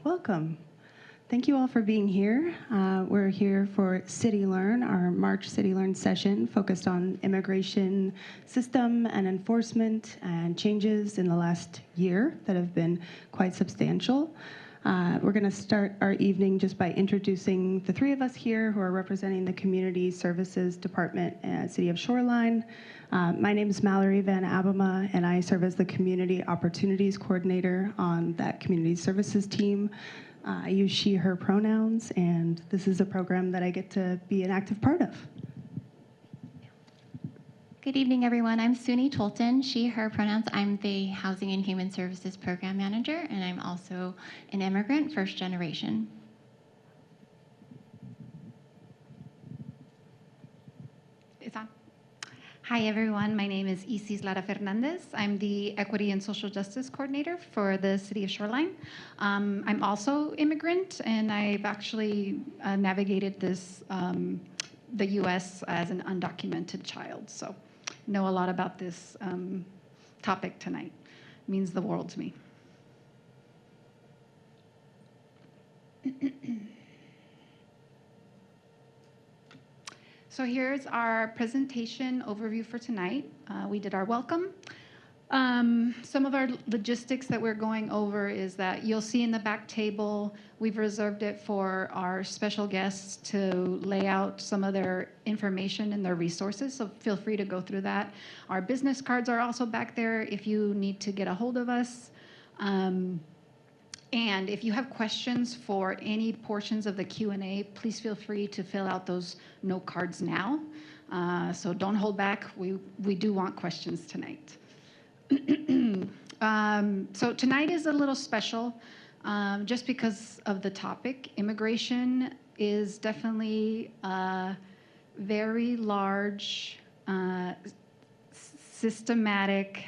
Welcome. Thank you all for being here. We're here for CityLearn, our March CityLearn session focused on immigration system and enforcement and changes in the last year that have been quite substantial. We're going to start our evening just by introducing the three of us here who are representing the Community Services Department at City of Shoreline. My name is Mallory Van Abema, and I serve as the Community Opportunities Coordinator on that Community Services team. I use she, her pronouns, and this is a program that I get to be an active part of. Good evening, everyone. I'm Suni Tolton, she, her pronouns. I'm the Housing and Human Services Program Manager, and I'm also an immigrant, first generation. It's on. Hi, everyone. My name is Isis Lara Fernandez. I'm the Equity and Social Justice Coordinator for the City of Shoreline. I'm also immigrant, and I've actually navigated this, the U.S. as an undocumented child. So know a lot about this topic tonight. It means the world to me. So here's our presentation overview for tonight. We did our welcome. Some of our logistics that we're going over is that you'll see in the back table, we've reserved it for our special guests to lay out some of their information and their resources, so feel free to go through that. Our business cards are also back there if you need to get a hold of us. And if you have questions for any portions of the Q&A, please feel free to fill out those note cards now. So don't hold back. We do want questions tonight. So tonight is a little special just because of the topic. Immigration is definitely a very large, systematic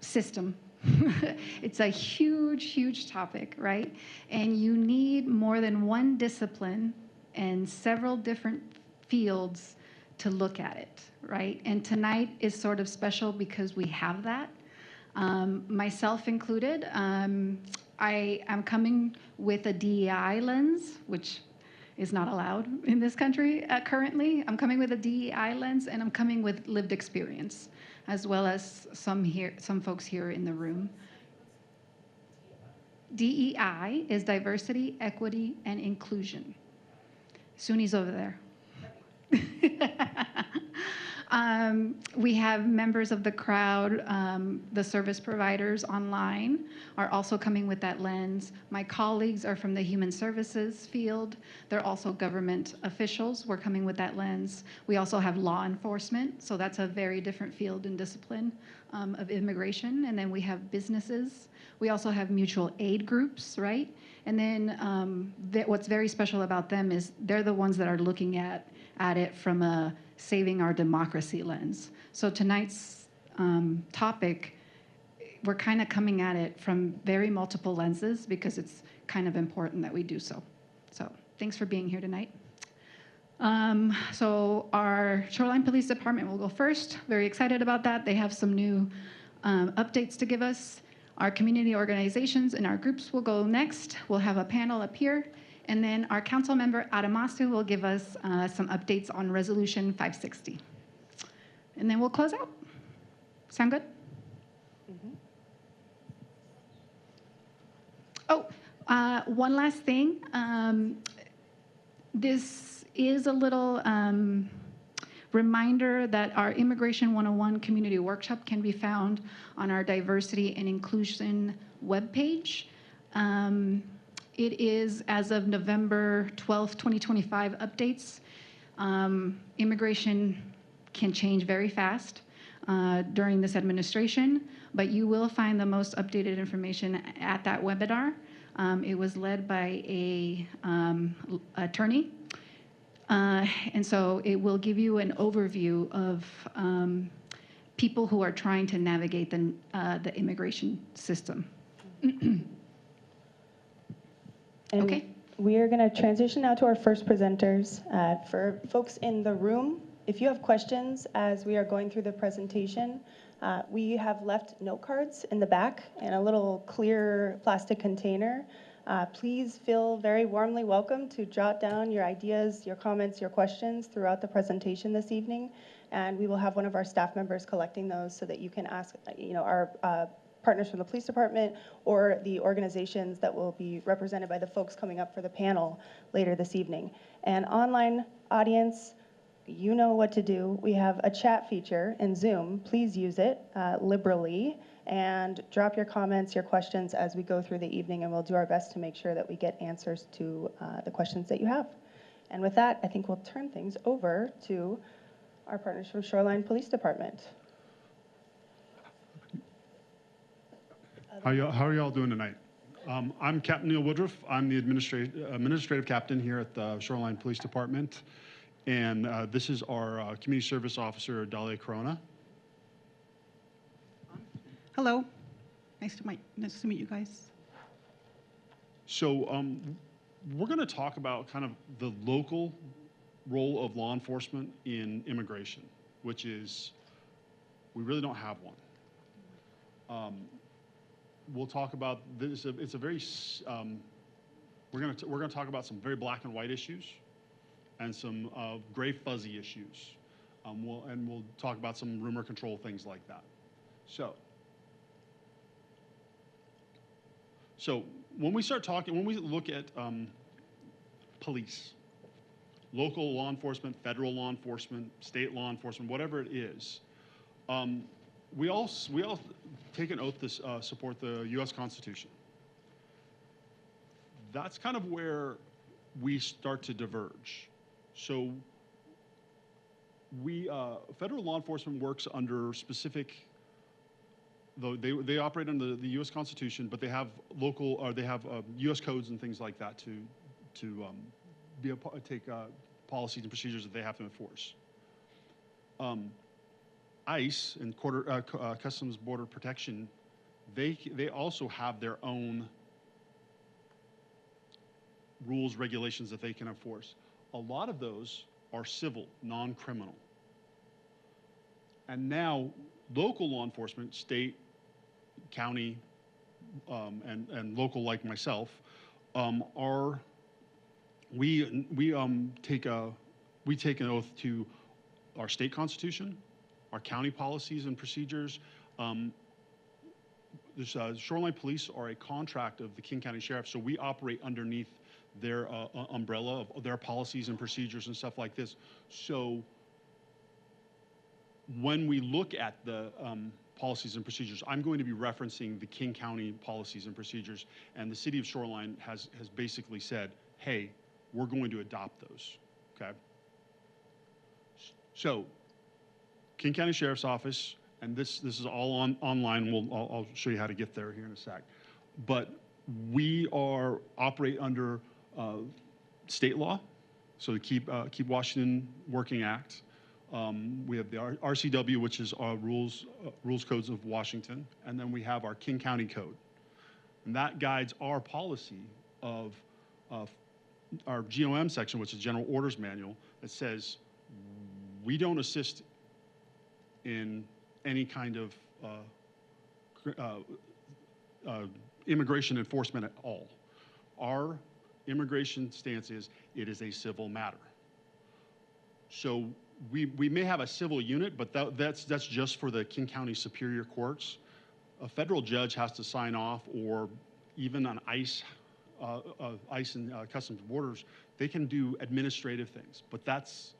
system. It's a huge, huge topic, right? And you need more than one discipline and several different fields to look at it, right? And tonight is sort of special because we have that, myself included. I am coming with a DEI lens, which is not allowed in this country currently. I'm coming with a DEI lens, and I'm coming with lived experience, as well as some folks here in the room. DEI is diversity, equity, and inclusion. Suni's over there. We have members of the crowd, the service providers online are also coming with that lens. My colleagues are from the human services field. They're also government officials. We're coming with that lens. We also have law enforcement, so that's a very different field and discipline of immigration. And then we have businesses. We also have mutual aid groups, right? And then what's very special about them is they're the ones that are looking at it from a saving our democracy lens. So tonight's topic, we're kind of coming at it from very multiple lenses because it's kind of important that we do so. So thanks for being here tonight. So our Shoreline Police Department will go first. Very excited about that. They have some new updates to give us. Our community organizations and our groups will go next. We'll have a panel up here. And then our council member, Adamasu, will give us some updates on Resolution 560. And then we'll close out. Sound good? Mm-hmm. Oh, one last thing. This is a little reminder that our Immigration 101 community workshop can be found on our diversity and inclusion webpage. It is, as of November 12th, 2025 updates. Immigration can change very fast during this administration, but you will find the most updated information at that webinar. It was led by a attorney, and so it will give you an overview of people who are trying to navigate the immigration system. Okay. We are going to transition now to our first presenters. For folks in the room, if you have questions as we are going through the presentation, We have left note cards in the back in a little clear plastic container. Please feel very warmly welcome to jot down your ideas, your comments, your questions throughout the presentation this evening. And we will have one of our staff members collecting those so that you can ask, our partners from the police department or the organizations that will be represented by the folks coming up for the panel later this evening. And online audience, you know what to do. We have a chat feature in Zoom. Please use it liberally and drop your comments, your questions as we go through the evening, and we'll do our best to make sure that we get answers to the questions that you have. And with that, I think we'll turn things over to our partners from Shoreline Police Department. How are y'all doing tonight? I'm Captain Neil Woodruff. I'm the administrative captain here at the Shoreline Police Department. And this is our community service officer, Dalia Corona. Hello. Nice to meet you guys. So we're going to talk about kind of the local role of law enforcement in immigration, which is we really don't have one. We'll talk about this. It's a very we're going to talk about some very black and white issues and some gray fuzzy issues. We'll talk about some rumor control, things like that. So when we start talking, when we look at police, local law enforcement, federal law enforcement, state law enforcement, whatever it is, we all take an oath to support the U.S. Constitution. That's kind of where we start to diverge. So federal law enforcement works under specific, though they operate under the U.S. Constitution, but they have local, or they have U.S. codes and things like that to take policies and procedures that they have to enforce. ICE and Customs Border Protection, they also have their own rules, regulations that they can enforce. A lot of those are civil, non-criminal. And now local law enforcement, state, county, and local like myself, we take an oath to our state constitution, our county policies and procedures. Shoreline Police are a contract of the King County Sheriff, so we operate underneath their umbrella of their policies and procedures and stuff like this. So when we look at the policies and procedures, I'm going to be referencing the King County policies and procedures, and the city of Shoreline has basically said, hey, we're going to adopt those, okay? So King County Sheriff's Office, and this is all online. I'll show you how to get there here in a sec. But we operate under state law, so the Keep Washington Working Act. We have the RCW, which is our rules codes of Washington, and then we have our King County Code, and that guides our policy of our GOM section, which is General Orders Manual, that says we don't assist in any kind of immigration enforcement at all. Our immigration stance is it is a civil matter. So we may have a civil unit, but that's just for the King County Superior Courts. A federal judge has to sign off, or even on ICE and Customs Borders, they can do administrative things, but that's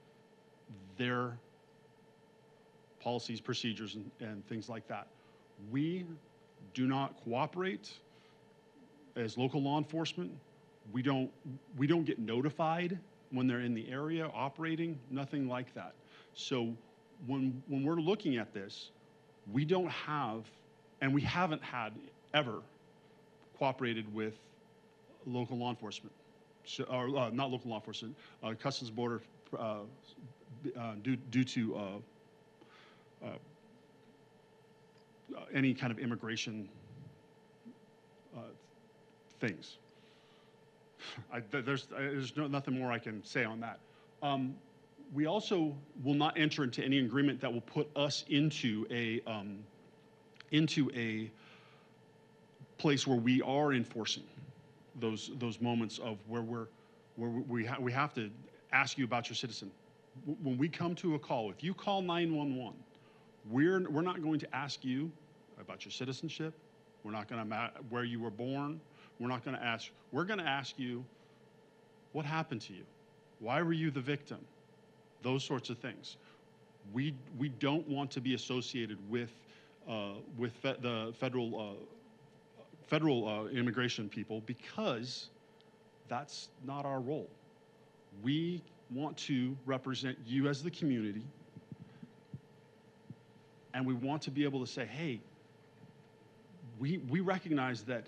their policies, procedures, and things like that. We do not cooperate as local law enforcement. We don't get notified when they're in the area operating, nothing like that. So when we're looking at this, we don't have, and we haven't had ever cooperated with local law enforcement, or not local law enforcement, Customs Border, due to any kind of immigration things. There's nothing more I can say on that. We also will not enter into any agreement that will put us into a into a place where we are enforcing those moments of where we have to ask you about your citizen. When we come to a call, if you call 911, we're not going to ask you about your citizenship. We're not going to where you were born. We're not going to ask. We're going to ask you, what happened to you? Why were you the victim? Those sorts of things. We don't want to be associated with the federal immigration people, because that's not our role. We want to represent you as the community, and we want to be able to say, hey, we recognize that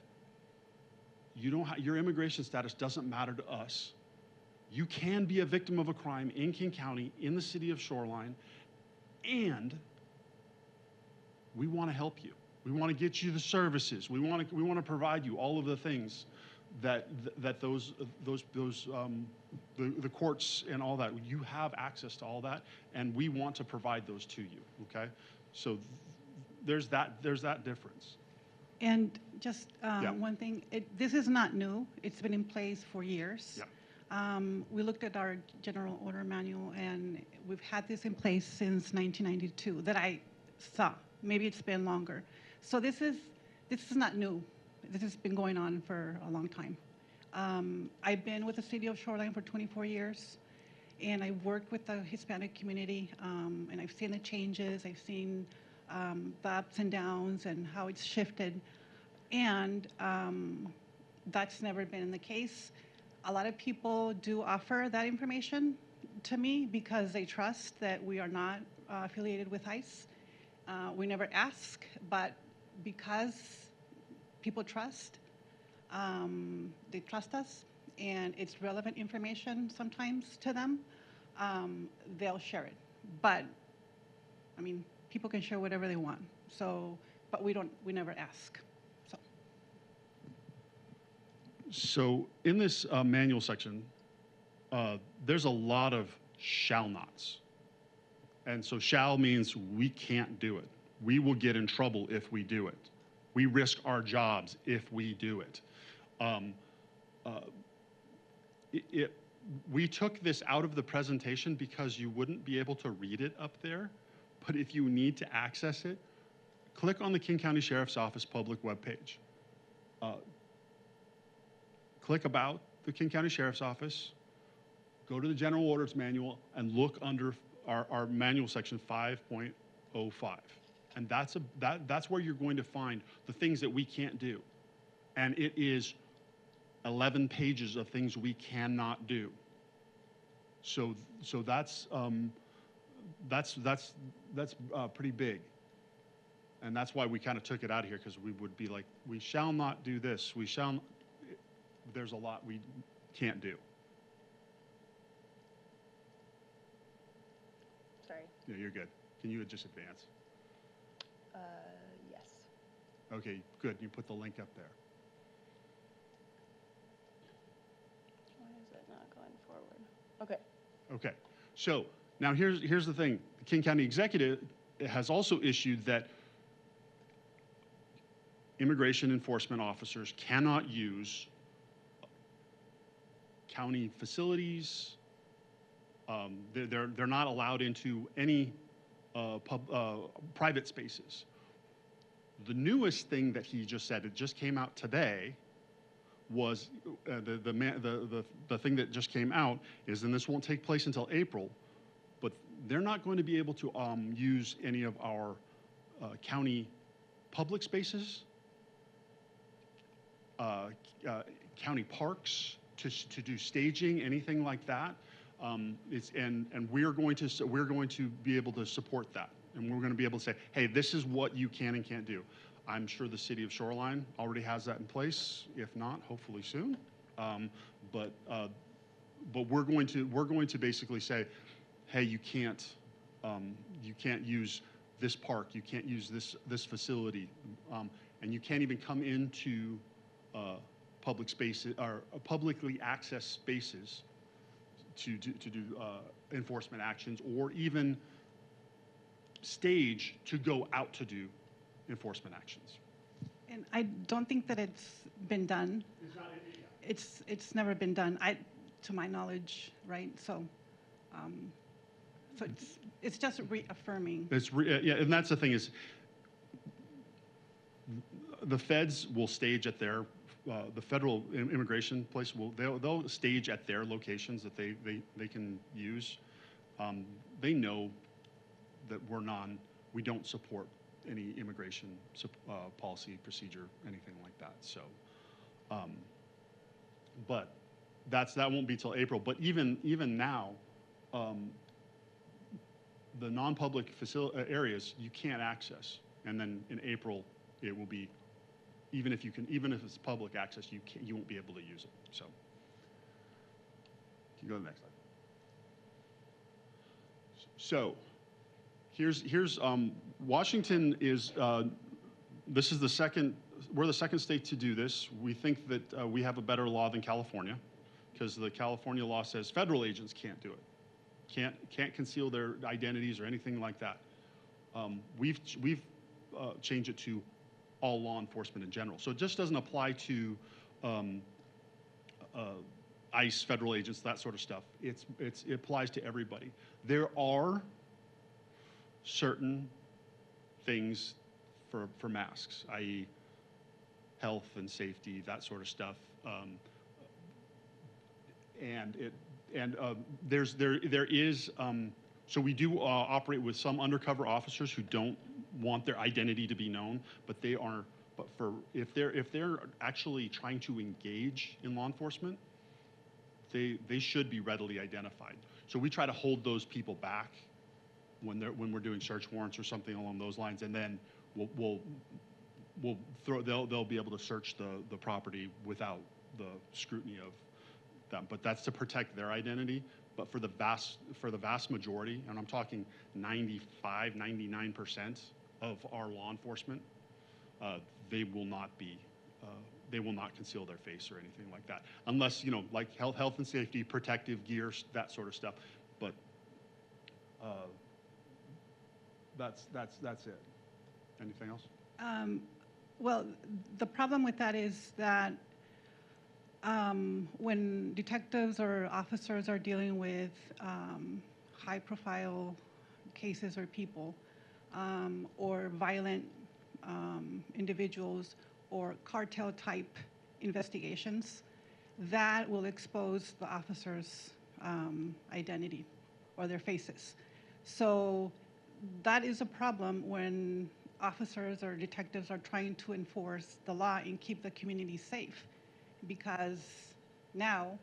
your immigration status doesn't matter to us. You can be a victim of a crime in King County, in the city of Shoreline, and we want to help you. We want to get you the services. We want to provide you all of the things that the courts and all that. You have access to all that, and we want to provide those to you. Okay, so there's that difference. And just Yeah. one thing, this is not new. It's been in place for years. Yeah. We looked at our general order manual, and we've had this in place since 1992 that I saw. Maybe it's been longer. So this is not new. This has been going on for a long time. I've been with the city of Shoreline for 24 years, and I've worked with the Hispanic community, and I've seen the changes. I've seen the ups and downs and how it's shifted, and that's never been the case. A lot of people do offer that information to me because they trust that we are not affiliated with ICE. We never ask, but because people trust, they trust us, and it's relevant information sometimes to them, they'll share it. But, I mean, people can share whatever they want. So, but we never ask. So in this manual section, there's a lot of shall nots. And so shall means we can't do it. We will get in trouble if we do it. We risk our jobs if we do it. We took this out of the presentation because you wouldn't be able to read it up there. But if you need to access it, click on the King County Sheriff's Office public webpage. Click about the King County Sheriff's Office, go to the General Orders Manual, and look under our manual section 5.05. And that's where you're going to find the things that we can't do. And it is 11 pages of things we cannot do. So that's pretty big. And that's why we kind of took it out of here, because we would be like, we shall not do this. There's a lot we can't do. Sorry. Yeah, you're good. Can you just advance? Yes. Okay, good. You put the link up there. Why is it not going forward? Okay. Okay. So now here's the thing. The King County Executive has also issued that immigration enforcement officers cannot use county facilities. They're not allowed into any private spaces. The newest thing that he just said, it just came out today, was the thing that just came out is, and this won't take place until April, but they're not going to be able to use any of our county public spaces, county parks to do staging, anything like that. And we're going to be able to support that, and we're going to be able to say, hey, this is what you can and can't do. I'm sure the city of Shoreline already has that in place. If not, hopefully soon. But we're going to basically say, hey, you can't use this park, you can't use this facility, and you can't even come into public spaces or publicly accessed spaces to do enforcement actions, or even stage to go out to do enforcement actions. And I don't think that it's been done. It's never been done, to my knowledge, right? So, so it's just reaffirming. Yeah, and that's the thing is, the feds will stage at their, the federal immigration place they'll stage at their locations that they can use. They know that we don't support any immigration policy, procedure, anything like that. So, but that won't be till April. But even now, the non-public areas you can't access, and then in April it will be, even if it's public access, you won't be able to use it. So, can you go to the next slide? So, here's Washington is. This is we're the second state to do this. We think that we have a better law than California, because the California law says federal agents can't do it, can't conceal their identities or anything like that. We've changed it to all law enforcement in general. So it just doesn't apply to ICE, federal agents, that sort of stuff. It applies to everybody. There are certain things for masks, i.e. health and safety, that sort of stuff. So we do operate with some undercover officers who don't want their identity to be known, but if they're actually trying to engage in law enforcement, they should be readily identified. So we try to hold those people back when we're doing search warrants or something along those lines, and then they'll be able to search the property without the scrutiny of them. But that's to protect their identity. But for the vast majority, and I'm talking 95, 99% of our law enforcement, they will not conceal their face or anything like that, unless, like health and safety, protective gear, that sort of stuff. But that's it. Anything else? Well, the problem with that is that when detectives or officers are dealing with high-profile cases or people, or violent individuals, or cartel-type investigations, that will expose the officers' identity or their faces. So that is a problem when officers or detectives are trying to enforce the law and keep the community safe, because now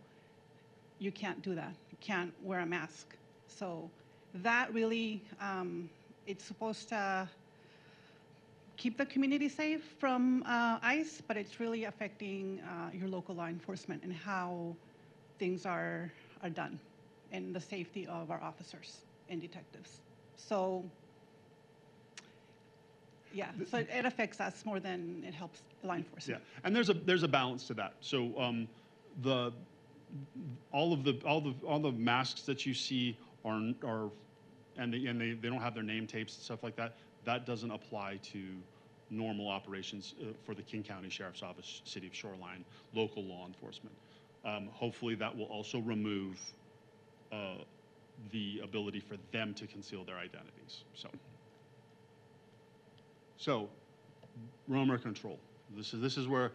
you can't do that. You can't wear a mask. So that really, it's supposed to keep the community safe from ICE, but it's really affecting your local law enforcement and how things are done and the safety of our officers and detectives. So yeah, so it affects us more than it helps law enforcement. Yeah, and there's a balance to that. So all the masks that you see they don't have their name tapes and stuff like that. That doesn't apply to normal operations for the King County Sheriff's Office, City of Shoreline, local law enforcement. Hopefully that will also remove the ability for them to conceal their identities. So roamer control. This is where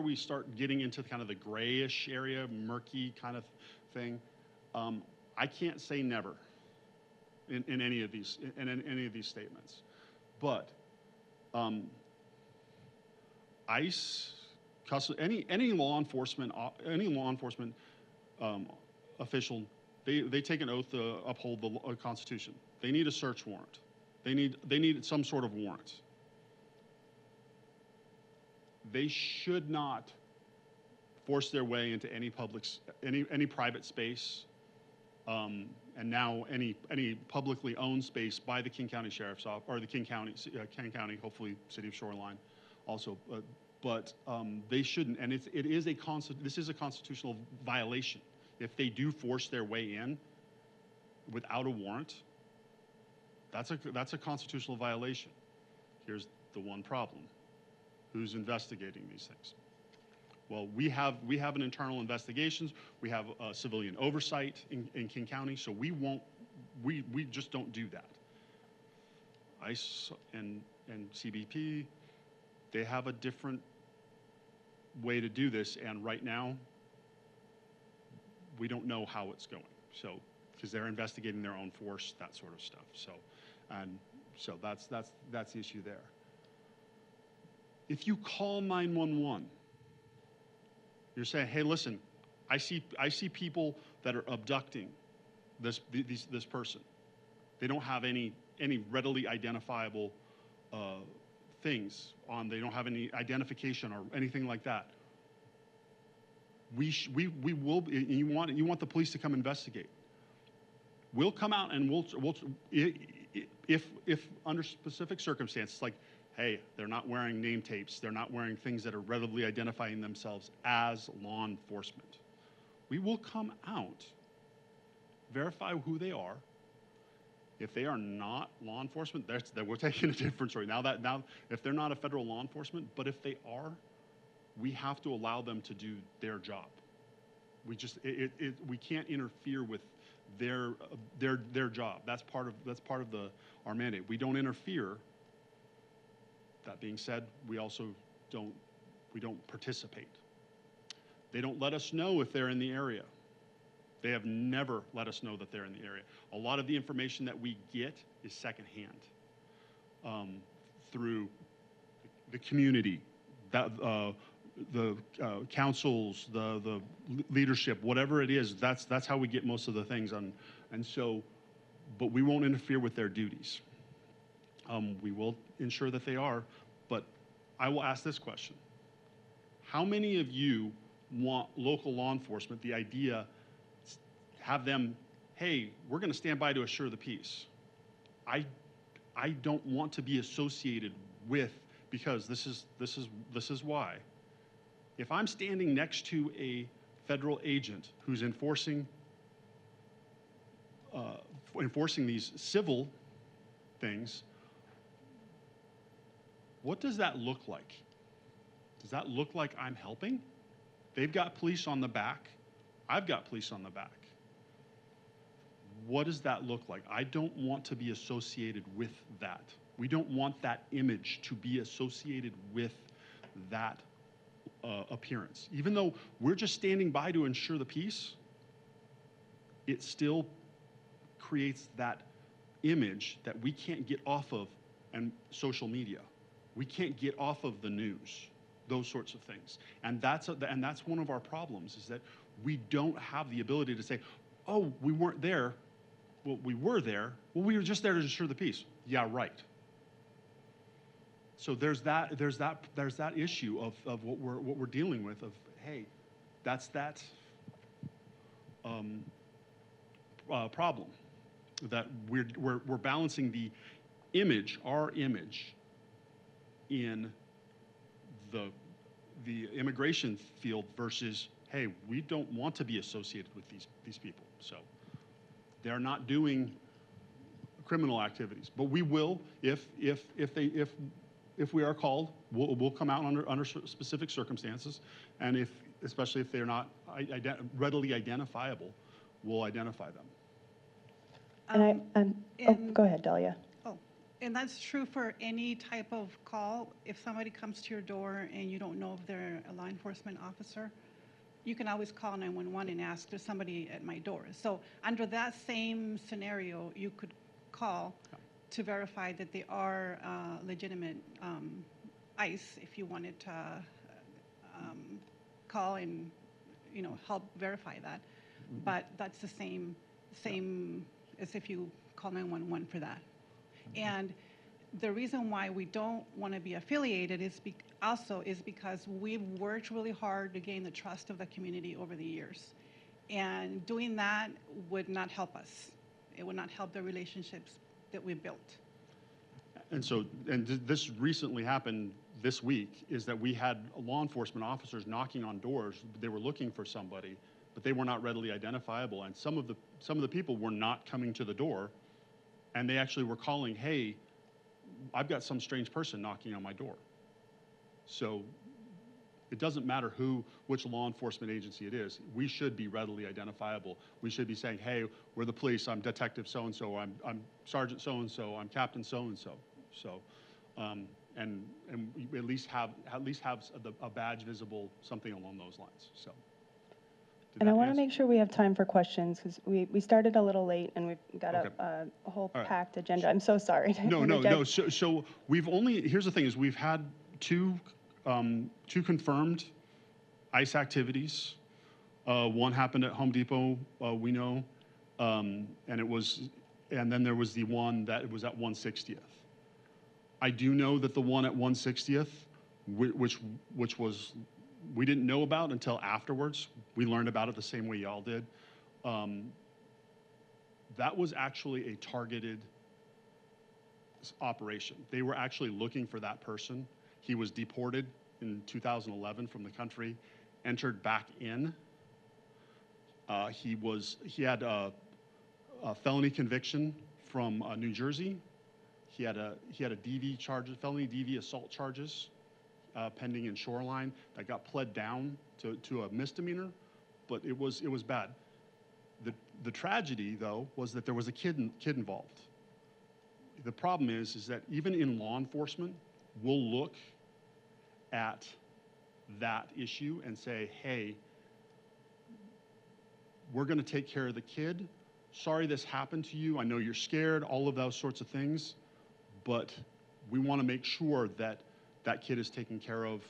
we start getting into kind of the grayish area, murky kind of thing. I can't say never in any of these statements, but ICE, any law enforcement official, they take an oath to uphold the Constitution. They need a search warrant. They need some sort of warrant. They should not force their way into any private space, and now any publicly owned space by the King County Sheriff's Office or the King County, hopefully City of Shoreline, also. But they shouldn't, and this is a constitutional violation. If they do force their way in without a warrant, that's a constitutional violation. Here's the one problem. Who's investigating these things? Well, we have an internal investigations. We have civilian oversight in King County, so we just don't do that. ICE and CBP, they have a different way to do this, and right now, we don't know how it's going. So, because they're investigating their own force, that sort of stuff. So that's the issue there. If you call 911, you're saying, hey, listen, I see people that are abducting this person. They don't have any readily identifiable things on. They don't have any identification or anything like that. We will. You want the police to come investigate. We'll come out and we'll if under specific circumstances, like, hey, they're not wearing name tapes, they're not wearing things that are readily identifying themselves as law enforcement. We will come out, verify who they are. If they are not law enforcement, that we're taking a different story. Now if they're not a federal law enforcement, but if they are, we have to allow them to do their job. We can't interfere with their job. That's part of our mandate. We don't interfere. That being said, we also don't participate. They don't let us know if they're in the area. They have never let us know that they're in the area. A lot of the information that we get is secondhand through the community, the councils, the leadership, whatever it is. That's how we get most of the things on, and so, but we won't interfere with their duties. We will ensure that they are, but I will ask this question. How many of you want local law enforcement, the idea, have them, hey, we're going to stand by to assure the peace? I don't want to be associated with, because this is why. If I'm standing next to a federal agent who's enforcing these civil things, what does that look like? Does that look like I'm helping? They've got police on the back. I've got police on the back. What does that look like? I don't want to be associated with that. We don't want that image to be associated with that appearance. Even though we're just standing by to ensure the peace, it still creates that image that we can't get off of and social media. We can't get off of the news, those sorts of things. And that's one of our problems, is that we don't have the ability to say, oh, we weren't there. Well, we were there. Well, we were just there to ensure the peace. Yeah, right. So there's that issue of what we're dealing with, of, hey, that's that problem, that we're balancing the image, our image, in the immigration field versus, hey, we don't want to be associated with these people. So they're not doing criminal activities, but we will, if we are called, we'll come out under specific circumstances, and especially if they're not readily identifiable, we'll identify them. Go ahead, Delia. And that's true for any type of call. If somebody comes to your door and you don't know if they're a law enforcement officer, you can always call 911 and ask, there's somebody at my door. So under that same scenario, you could call to verify that they are legitimate ICE, if you wanted to call and help verify that. But that's the same as if you call 911 for that. And the reason why we don't want to be affiliated is because we've worked really hard to gain the trust of the community over the years. And doing that would not help us. It would not help the relationships that we built. And so, this recently happened this week, is that we had law enforcement officers knocking on doors. They were looking for somebody, but they were not readily identifiable. And some of the people were not coming to the door, and they actually were calling, hey, I've got some strange person knocking on my door. So it doesn't matter which law enforcement agency it is. We should be readily identifiable. We should be saying, hey, we're the police. I'm Detective so-and-so. I'm Sergeant so-and-so. I'm Captain so-and-so. So, and we at least have a badge visible, something along those lines. So. And I want to make sure we have time for questions because we started a little late and we've got a whole All right. packed agenda. I'm so sorry. to No. interject. So we've here's the thing is we've had two confirmed ICE activities. One happened at Home Depot, we know, and then there was the one that was at 160th. I do know that the one at 160th, which was we didn't know about until afterwards. We learned about it the same way y'all did. That was actually a targeted operation. They were actually looking for that person. He was deported in 2011 from the country, entered back in. He had a felony conviction from New Jersey. He had a DV charges, felony DV assault charges pending in Shoreline that got pled down to a misdemeanor, but it was bad. The tragedy though was that there was a kid involved. The problem is that even in law enforcement, we'll look at that issue and say, hey, we're going to take care of the kid. Sorry this happened to you. I know you're scared, all of those sorts of things, but we want to make sure that that kid is taken care of.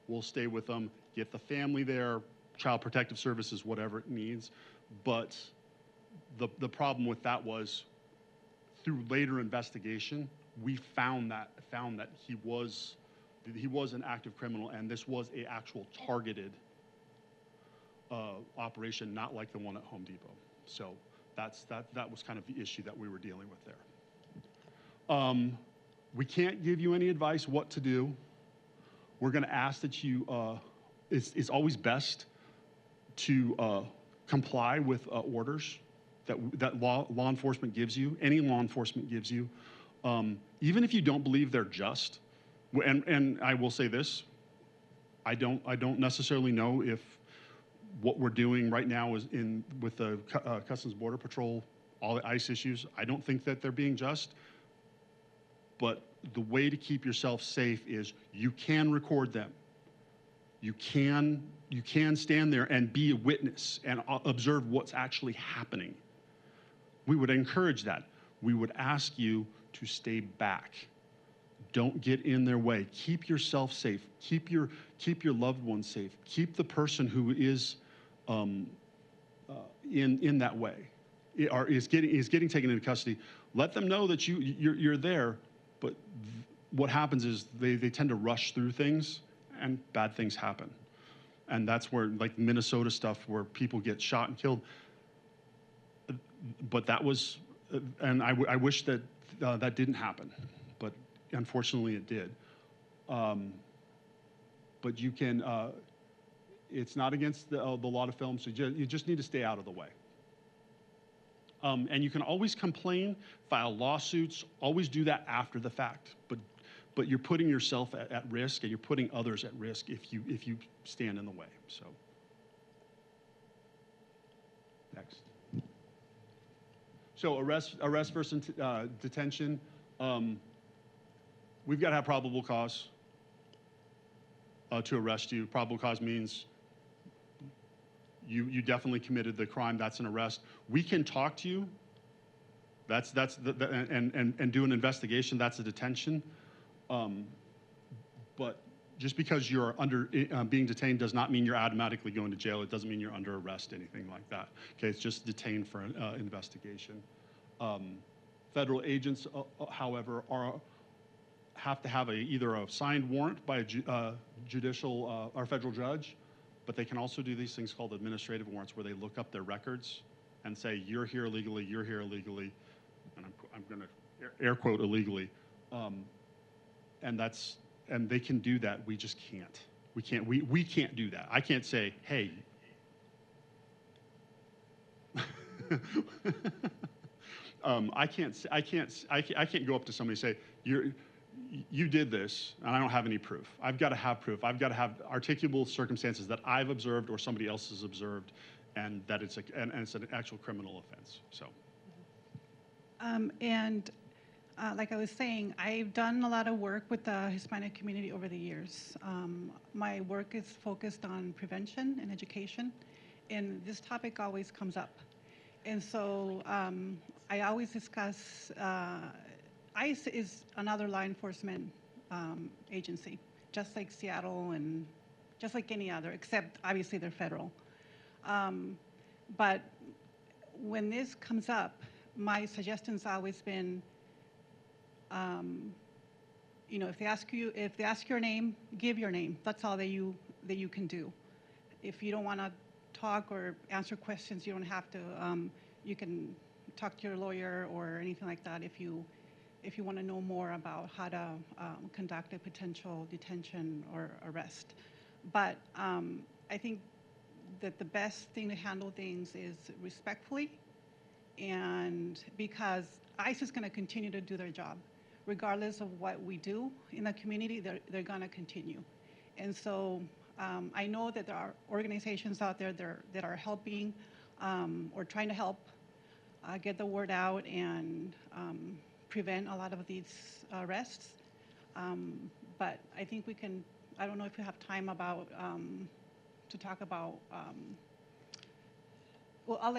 We'll stay with them, get the family there, Child Protective Services, whatever it needs. But the problem with that was through later investigation, we found that he was an active criminal, and this was an actual targeted operation, not like the one at Home Depot. So that was kind of the issue that we were dealing with there. We can't give you any advice what to do. We're going to ask that you, it's always best to comply with orders that law enforcement gives you, any law enforcement gives you, even if you don't believe they're just. And I will say this, I don't necessarily know if what we're doing right now is with the Customs Border Patrol, all the ICE issues, I don't think that they're being just. But the way to keep yourself safe is you can record them. You can stand there and be a witness and observe what's actually happening. We would encourage that. We would ask you to stay back. Don't get in their way. Keep yourself safe. Keep your loved ones safe. Keep the person who is in that way, or is getting taken into custody. Let them know that you're there. But what happens is they tend to rush through things, and bad things happen. And that's where, like Minnesota stuff, where people get shot and killed. But that was, and I wish that that didn't happen, but unfortunately it did. But you can, it's not against the law to film, so you just need to stay out of the way. And you can always complain, file lawsuits, always do that after the fact. But you're putting yourself at risk, and you're putting others at risk if you stand in the way. So, next. So arrest versus detention. We've got to have probable cause to arrest you. Probable cause means you definitely committed the crime. That's an arrest. We can talk to you. And do an investigation. That's a detention. But just because you're being detained does not mean you're automatically going to jail. It doesn't mean you're under arrest, anything like that. Okay, it's just detained for an investigation. Federal agents, however, have to have either a signed warrant by a judicial or federal judge, but they can also do these things called administrative warrants, where they look up their records and say, you're here illegally, you're here illegally, and I'm going to air quote illegally, and they can do that. We just can't. We can't do that. I can't say, hey. I can't go up to somebody and say, you did this, and I don't have any proof. I've got to have proof. I've got to have articulable circumstances that I've observed or somebody else has observed, and that it's it's an actual criminal offense. So. Like I was saying, I've done a lot of work with the Hispanic community over the years. My work is focused on prevention and education, and this topic always comes up. And so I always discuss, ICE is another law enforcement agency, just like Seattle and just like any other, except obviously they're federal. But when this comes up, my suggestion's always been, you know, if they ask your name, give your name. That's all that you can do. If you don't want to talk or answer questions, you don't have to. You can talk to your lawyer or anything like that if you want to know more about how to conduct a potential detention or arrest. But I think that the best thing to handle things is respectfully, and because ICE is going to continue to do their job. Regardless of what we do in the community, they're going to continue. And so I know that there are organizations out there that are helping or trying to help get the word out and prevent a lot of these arrests. But I think we can, I don't know if we have time about, to talk about, well,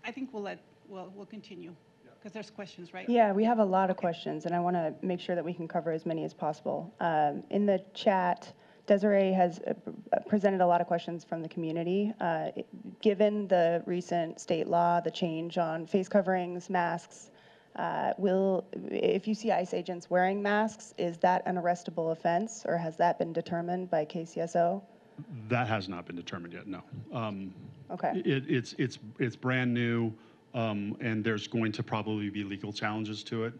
I think we'll continue. Because there's questions, right? Yeah, we have a lot of questions, and I want to make sure that we can cover as many as possible. In the chat, Desiree has presented a lot of questions from the community. Given the recent state law, the change on face coverings, masks, if you see ICE agents wearing masks, is that an arrestable offense, or has that been determined by KCSO? That has not been determined yet, no. Okay. It's brand new. And there's going to probably be legal challenges to it,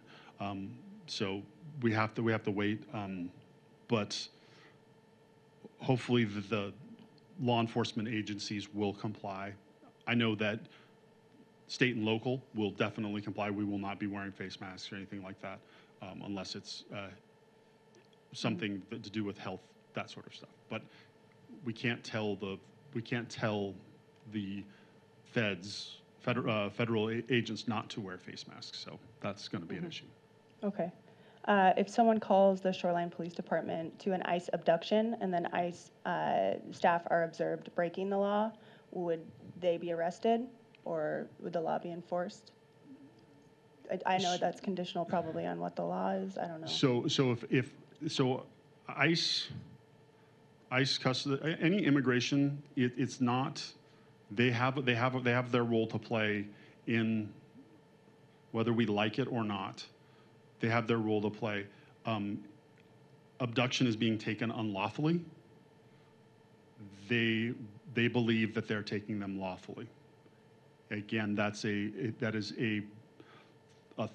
so we have to wait. But hopefully the law enforcement agencies will comply. I know that state and local will definitely comply. We will not be wearing face masks or anything like that, unless it's something to do with health, that sort of stuff. But we can't tell the feds. Federal agents not to wear face masks, so that's going to be an issue. Okay. If someone calls the Shoreline Police Department to an ICE abduction and then ICE staff are observed breaking the law, would they be arrested, or would the law be enforced? I know that's conditional probably on what the law is. I don't know. So ICE custody, any immigration, it's not. They have their role to play in whether we like it or not. They have their role to play. Abduction is being taken unlawfully. They believe that they're taking them lawfully. Again, that is a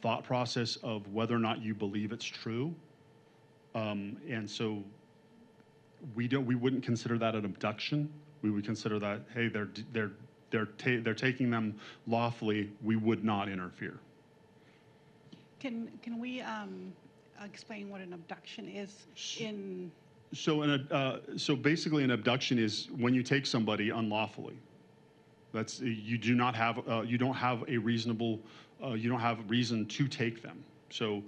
thought process of whether or not you believe it's true. And so we wouldn't consider that an abduction. We would consider that, hey, they're taking them lawfully. We would not interfere. Can we explain what an abduction is? So basically, an abduction is when you take somebody unlawfully. That's you don't have a reasonable you don't have reason to take them. So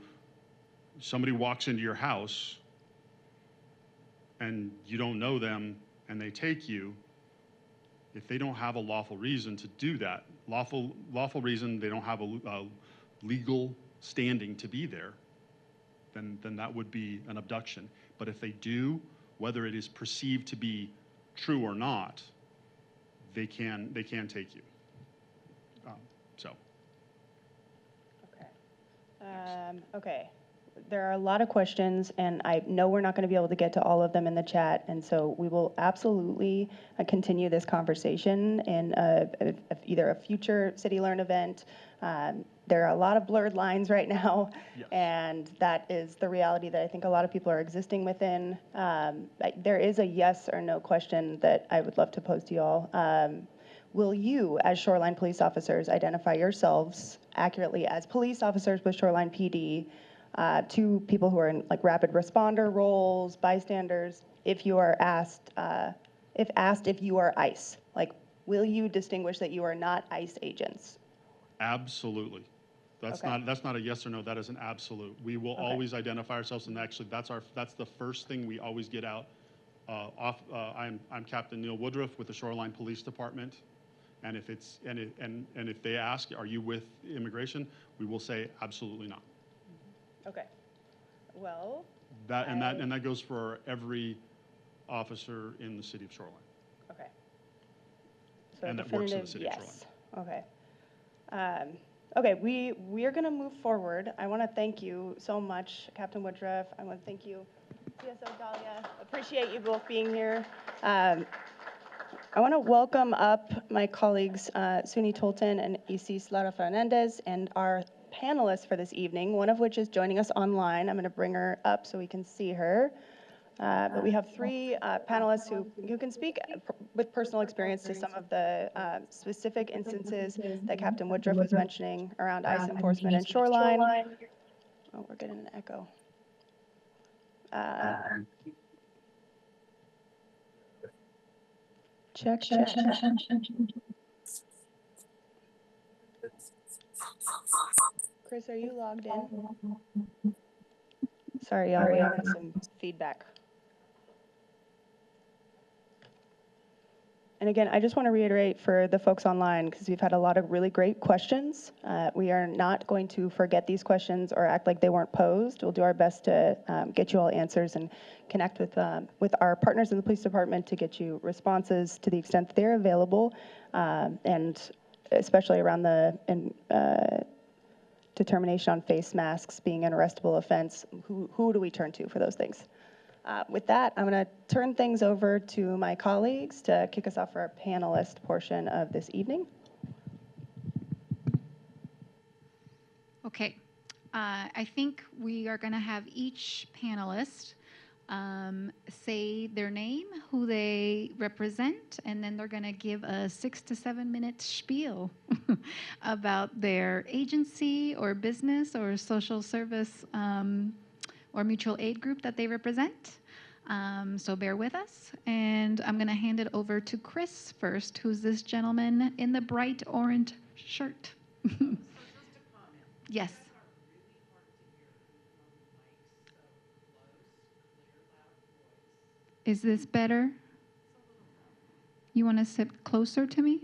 somebody walks into your house and you don't know them, and they take you. If they don't have a lawful reason to do that, lawful reason, they don't have a legal standing to be there, then that would be an abduction. But if they do, whether it is perceived to be true or not, they can take you. Okay. There are a lot of questions, and I know we're not going to be able to get to all of them in the chat, and so we will absolutely continue this conversation in either a future CityLearn event. There are a lot of blurred lines right now, yes. And that is the reality that I think a lot of people are existing within. There is a yes or no question that I would love to pose to you all. Will you, as Shoreline police officers, identify yourselves accurately as police officers with Shoreline PD to people who are in like rapid responder roles, bystanders, if you are asked, if you are ICE? Like, will you distinguish that you are not ICE agents? Absolutely. That's Okay. not a yes or no, that is an absolute. We will always identify ourselves, and actually that's the first thing we always get out. I'm Captain Neil Woodruff with the Shoreline Police Department. And if it's and if they ask, are you with immigration, we will say absolutely not. Okay. Well. That goes for every officer in the city of Shoreline. Okay. So And that works in the definitive city of Shoreline. Okay. Okay, we are going to move forward. I want to thank you so much, Captain Woodruff. I want to thank you, CSO Dahlia. Appreciate you both being here. I want to welcome up my colleagues, Suni Tolton and Isis Lara Fernandez, and our panelists for this evening, one of which is joining us online. I'm going to bring her up so we can see her. But we have three panelists who can speak with personal experience to some of the specific instances that Captain Woodruff was mentioning around ICE enforcement and Shoreline. Oh, we're getting an echo. Check. Chris, are you logged in? Sorry, y'all, we have some feedback. And again, I just want to reiterate for the folks online, because we've had a lot of really great questions. We are not going to forget these questions or act like they weren't posed. We'll do our best to get you all answers and connect with our partners in the police department to get you responses to the extent that they're available, and especially around the determination on face masks being an arrestable offense. Who do we turn to for those things? With that, I'm going to turn things over to my colleagues to kick us off for our panelist portion of this evening. Okay. I think we are going to have each panelist say their name, who they represent, and then they're going to give a 6 to 7 minute spiel about their agency or business or social service or mutual aid group that they represent. So bear with us. And I'm going to hand it over to Chris first, who's this gentleman in the bright orange shirt. So just a comment. Yes. Is this better? You want to sit closer to me?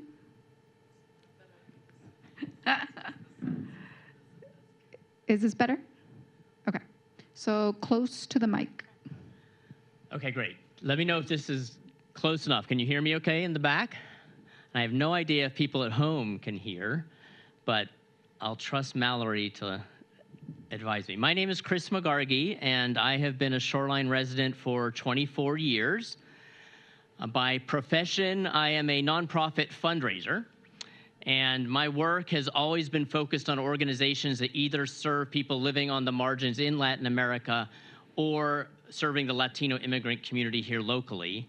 Is this better? Okay. So close to the mic. Okay, great. Let me know if this is close enough. Can you hear me okay in the back? I have no idea if people at home can hear, but I'll trust Mallory to advise me. My name is Chris McGargy, and I have been a Shoreline resident for 24 years. By profession, I am a nonprofit fundraiser, and my work has always been focused on organizations that either serve people living on the margins in Latin America or serving the Latino immigrant community here locally.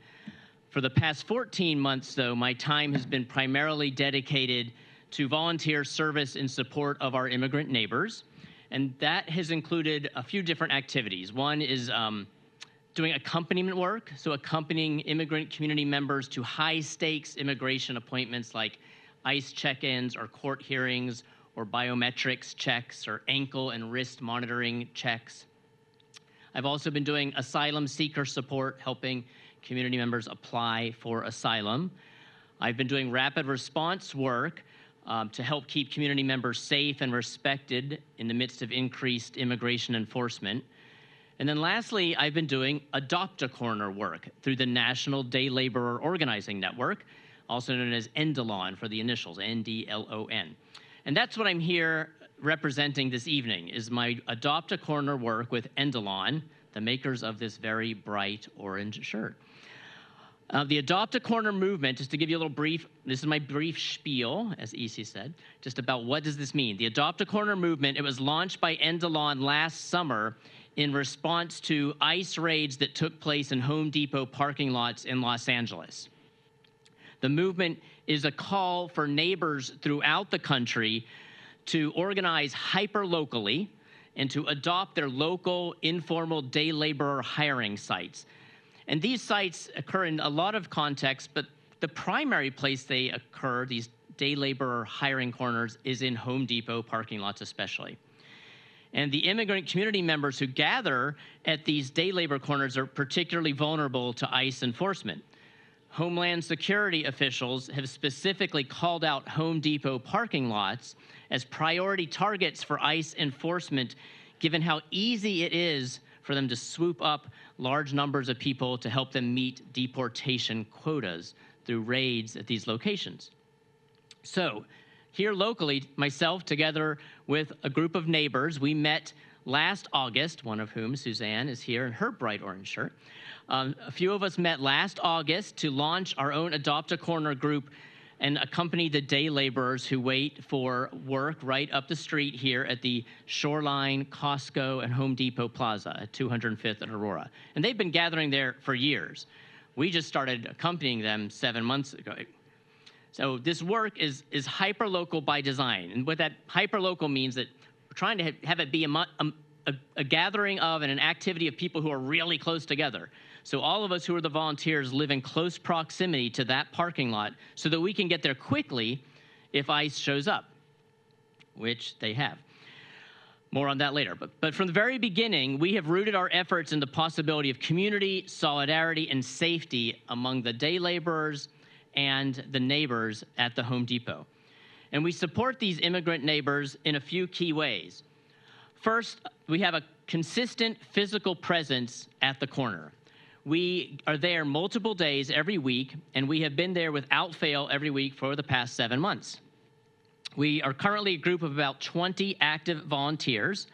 For the past 14 months, though, my time has been primarily dedicated to volunteer service in support of our immigrant neighbors, and that has included a few different activities. One is doing accompaniment work, so accompanying immigrant community members to high-stakes immigration appointments like ICE check-ins or court hearings or biometrics checks or ankle and wrist monitoring checks. I've also been doing asylum seeker support, helping community members apply for asylum. I've been doing rapid response work to help keep community members safe and respected in the midst of increased immigration enforcement. And then lastly, I've been doing Adopt-A-Corner work through the National Day Laborer Organizing Network, also known as NDLON for the initials, NDLON. And that's what I'm here representing this evening, is my Adopt-A-Corner work with NDLON, the makers of this very bright orange shirt. The Adopt-A-Corner movement, just to give you a little brief, this is my brief spiel, as EC said, just about what does this mean. The Adopt-A-Corner movement, it was launched by NDLON last summer in response to ICE raids that took place in Home Depot parking lots in Los Angeles. The movement is a call for neighbors throughout the country to organize hyper-locally and to adopt their local informal day laborer hiring sites. And these sites occur in a lot of contexts, but the primary place they occur, these day laborer hiring corners, is in Home Depot parking lots especially. And the immigrant community members who gather at these day labor corners are particularly vulnerable to ICE enforcement. Homeland Security officials have specifically called out Home Depot parking lots as priority targets for ICE enforcement, given how easy it is for them to swoop up large numbers of people to help them meet deportation quotas through raids at these locations. So, here locally, myself, together with a group of neighbors, we met last August, one of whom, Suzanne, is here in her bright orange shirt. A few of us met last August to launch our own Adopt a Corner group and accompany the day laborers who wait for work right up the street here at the Shoreline, Costco, and Home Depot Plaza at 205th and Aurora. And they've been gathering there for years. We just started accompanying them 7 months ago. So this work is hyper-local by design. And what that hyper-local means that we're trying to have it be a gathering of and an activity of people who are really close together. So all of us who are the volunteers live in close proximity to that parking lot so that we can get there quickly if ICE shows up, which they have. More on that later. But from the very beginning, we have rooted our efforts in the possibility of community, solidarity, and safety among the day laborers and the neighbors at the Home Depot. And we support these immigrant neighbors in a few key ways. First, we have a consistent physical presence at the corner. We are there multiple days every week, and we have been there without fail every week for the past 7 months. We are currently a group of about 20 active volunteers.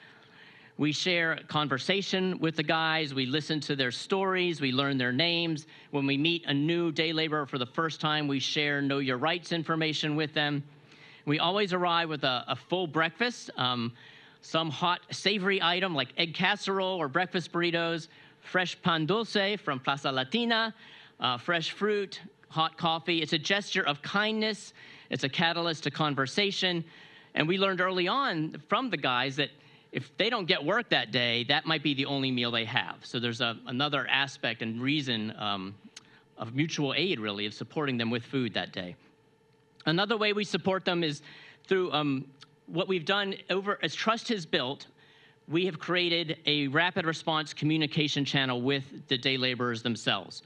We share conversation with the guys, we listen to their stories, we learn their names. When we meet a new day laborer for the first time, we share Know Your Rights information with them. We always arrive with a full breakfast, some hot, savory item like egg casserole or breakfast burritos, fresh pan dulce from Plaza Latina, fresh fruit, hot coffee. It's a gesture of kindness. It's a catalyst to conversation. And we learned early on from the guys that if they don't get work that day, that might be the only meal they have. So there's another aspect and reason of mutual aid, really, of supporting them with food that day. Another way we support them is through what we've done as trust has built. We have created a rapid response communication channel with the day laborers themselves.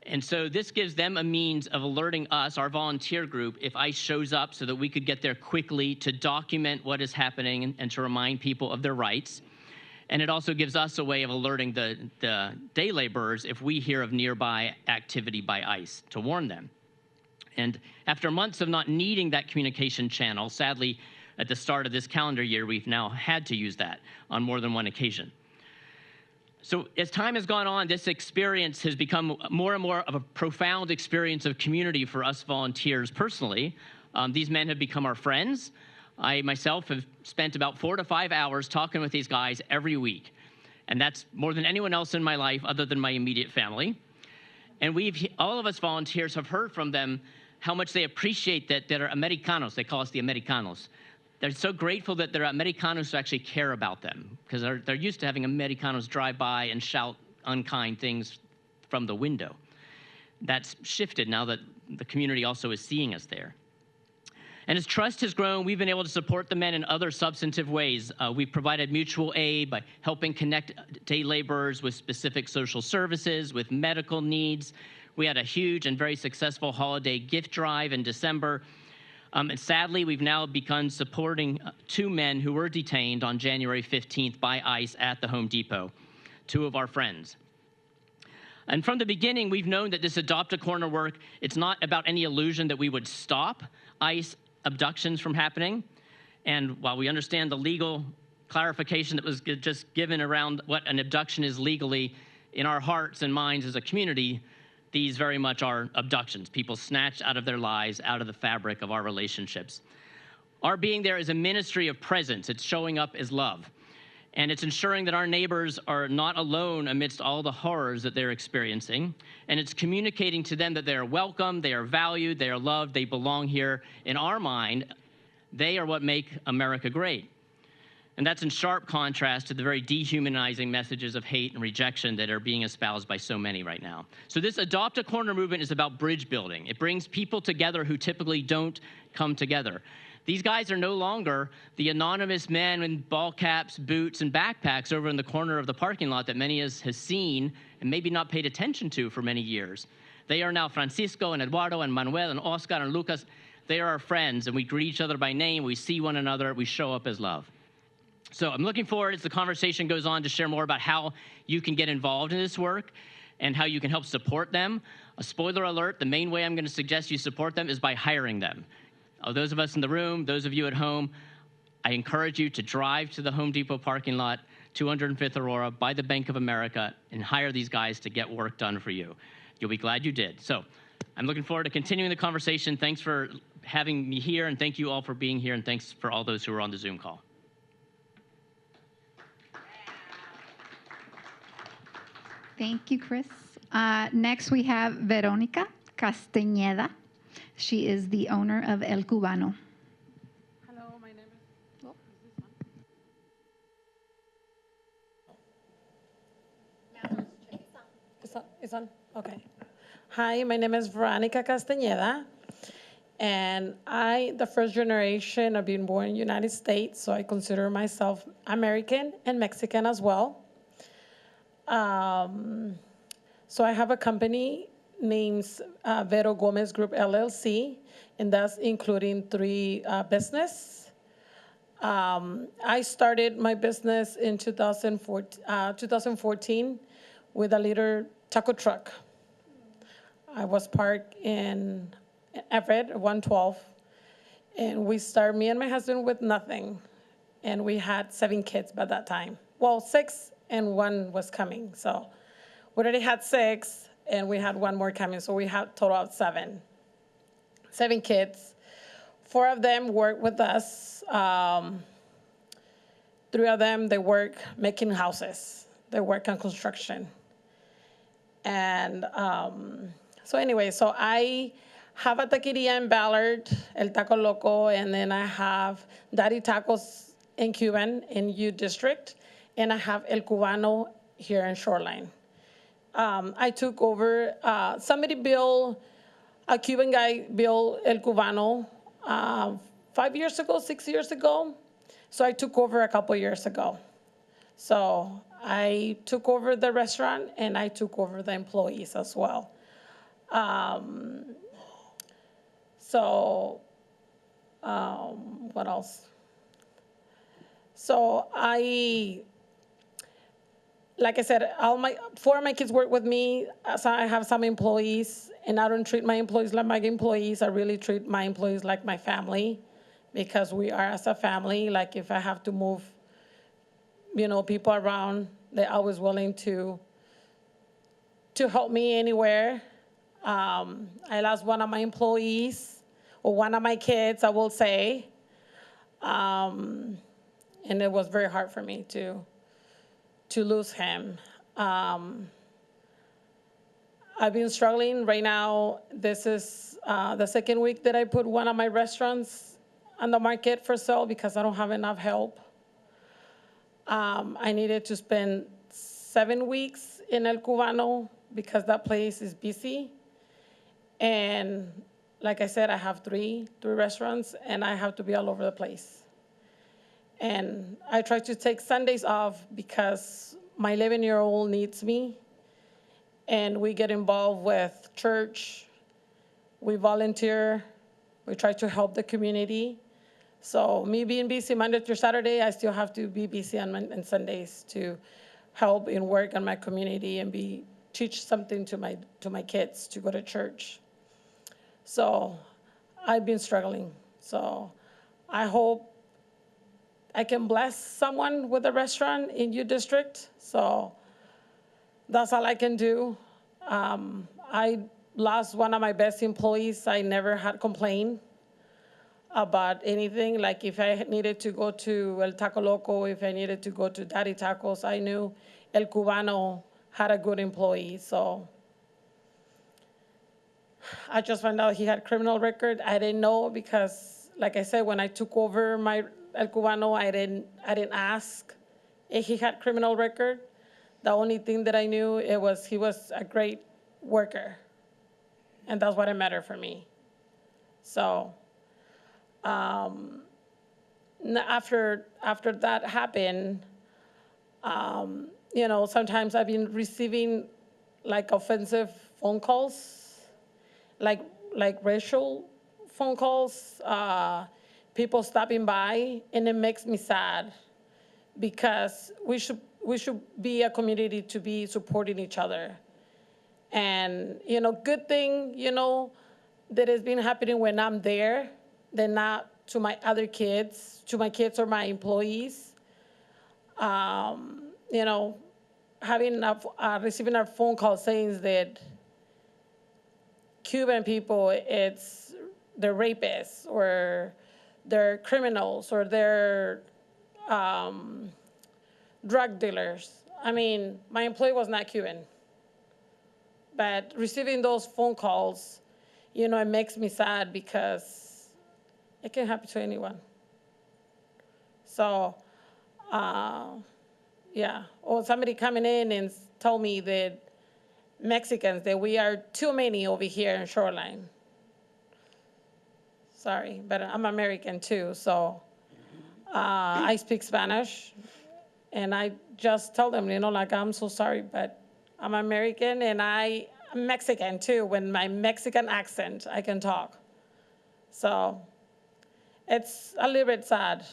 And so this gives them a means of alerting us, our volunteer group, if ICE shows up so that we could get there quickly to document what is happening and to remind people of their rights. And it also gives us a way of alerting the day laborers if we hear of nearby activity by ICE to warn them. And after months of not needing that communication channel, sadly, at the start of this calendar year, we've now had to use that on more than one occasion. So as time has gone on, this experience has become more and more of a profound experience of community for us volunteers personally. These men have become our friends. I myself have spent about 4 to 5 hours talking with these guys every week. And that's more than anyone else in my life other than my immediate family. And all of us volunteers have heard from them how much they appreciate that they're Americanos. They call us the Americanos. They're so grateful that there are Americanos who actually care about them, because they're used to having Americanos drive by and shout unkind things from the window. That's shifted now that the community also is seeing us there. And as trust has grown, we've been able to support the men in other substantive ways. We've provided mutual aid by helping connect day laborers with specific social services, with medical needs. We had a huge and very successful holiday gift drive in December. And sadly, we've now begun supporting 2 men who were detained on January 15th by ICE at the Home Depot, 2 of our friends. And from the beginning, we've known that this Adopt a Corner work, it's not about any illusion that we would stop ICE abductions from happening. And while we understand the legal clarification that was just given around what an abduction is legally, in our hearts and minds as a community, these very much are abductions, people snatched out of their lives, out of the fabric of our relationships. Our being there is a ministry of presence. It's showing up as love. And it's ensuring that our neighbors are not alone amidst all the horrors that they're experiencing. And it's communicating to them that they are welcome, they are valued, they are loved, they belong here. In our mind, they are what make America great. And that's in sharp contrast to the very dehumanizing messages of hate and rejection that are being espoused by so many right now. So this Adopt a Corner movement is about bridge building. It brings people together who typically don't come together. These guys are no longer the anonymous men in ball caps, boots, and backpacks over in the corner of the parking lot that many of us has seen and maybe not paid attention to for many years. They are now Francisco and Eduardo and Manuel and Oscar and Lucas. They are our friends, and we greet each other by name. We see one another. We show up as love. So I'm looking forward as the conversation goes on to share more about how you can get involved in this work and how you can help support them. A spoiler alert, the main way I'm going to suggest you support them is by hiring them. Those of us in the room, those of you at home, I encourage you to drive to the Home Depot parking lot, 205th Aurora, by the Bank of America, and hire these guys to get work done for you. You'll be glad you did. So I'm looking forward to continuing the conversation. Thanks for having me here, and thank you all for being here, and thanks for all those who are on the Zoom call. Thank you, Chris. Next, we have Veronica Castañeda. She is the owner of El Cubano. Hello, my name is. It's on? Okay. Hi, my name is Veronica Castañeda, and the first generation of being born in the United States, so I consider myself American and Mexican as well. So I have a company named Vero Gomez Group LLC, and that's including 3 business. I started my business in 2014 with a little taco truck. I was parked in Everett, 112, and we started, me and my husband, with nothing, and we had 7 kids by that time. Well, 6, and 1 was coming, so we already had 6, and we had 1 more coming, so we had a total of 7 kids. 4 of them work with us. 3 of them, they work making houses. They work on construction. And so anyway, so I have a taqueria in Ballard, El Taco Loco, and then I have Daddy Tacos in Cuban in U District, and I have El Cubano here in Shoreline. I took over, a Cuban guy built El Cubano 5 years ago, 6 years ago. So I took over a couple years ago. So I took over the restaurant and I took over the employees as well. What else? So like I said, 4 of my kids work with me. So I have some employees, and I don't treat my employees like my employees. I really treat my employees like my family, because we are as a family. Like if I have to move, people around, they're always willing to help me anywhere. I lost one of my employees, or one of my kids, I will say. And it was very hard for me to lose him. I've been struggling right now. This is the second week that I put one of my restaurants on the market for sale because I don't have enough help. I needed to spend 7 weeks in El Cubano because that place is busy. And like I said, I have three restaurants, and I have to be all over the place. And I try to take Sundays off because my 11-year-old needs me. And we get involved with church. We volunteer. We try to help the community. So me being busy Monday through Saturday, I still have to be busy on Sundays to help and work on my community and teach something to my kids to go to church. So I've been struggling. So I hope I can bless someone with a restaurant in your district. So that's all I can do. I lost one of my best employees. I never had complained about anything. Like if I needed to go to El Taco Loco, if I needed to go to Daddy Tacos, I knew El Cubano had a good employee. So I just found out he had criminal record. I didn't know because, like I said, when I took over El Cubano, I didn't ask if he had criminal record. The only thing that I knew it was he was a great worker, and that's what it mattered for me. So after that happened, sometimes I've been receiving like offensive phone calls, like racial phone calls, people stopping by, and it makes me sad because we should be a community to be supporting each other. And good thing that has been happening when I'm there, than not to my other kids, to my kids or my employees. You know, receiving a phone call saying that Cuban people, they're rapists or they're criminals or they're drug dealers. I mean, my employee was not Cuban, but receiving those phone calls, it makes me sad because it can happen to anyone. So, yeah, or somebody coming in and told me that Mexicans, that we are too many over here in Shoreline. Sorry, but I'm American too, so I speak Spanish. And I just tell them, like, I'm so sorry, but I'm American and I'm Mexican too. With my Mexican accent, I can talk. So it's a little bit sad.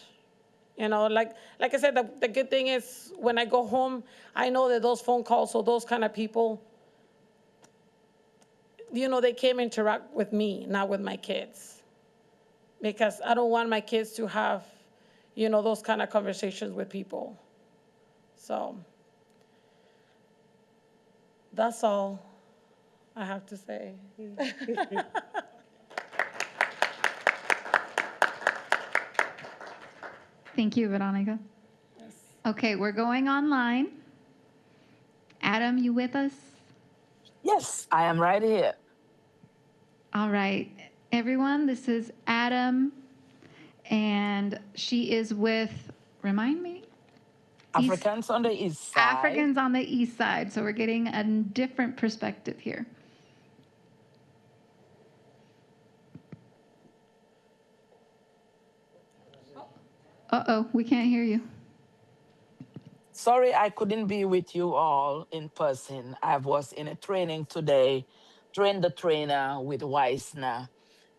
Like I said, the good thing is when I go home, I know that those phone calls or those kind of people, they came interact with me, not with my kids. Because I don't want my kids to have, those kind of conversations with people. So that's all I have to say. Thank you, Veronica. Yes. Okay, we're going online. Adam, you with us? Yes, I am right here. All right, everyone, this is Adam, and she is with, remind me? Africans on the east side. Africans on the east side. So we're getting a different perspective here. Uh-oh, we can't hear you. Sorry, I couldn't be with you all in person. I was in a training today, train the trainer with Weissner.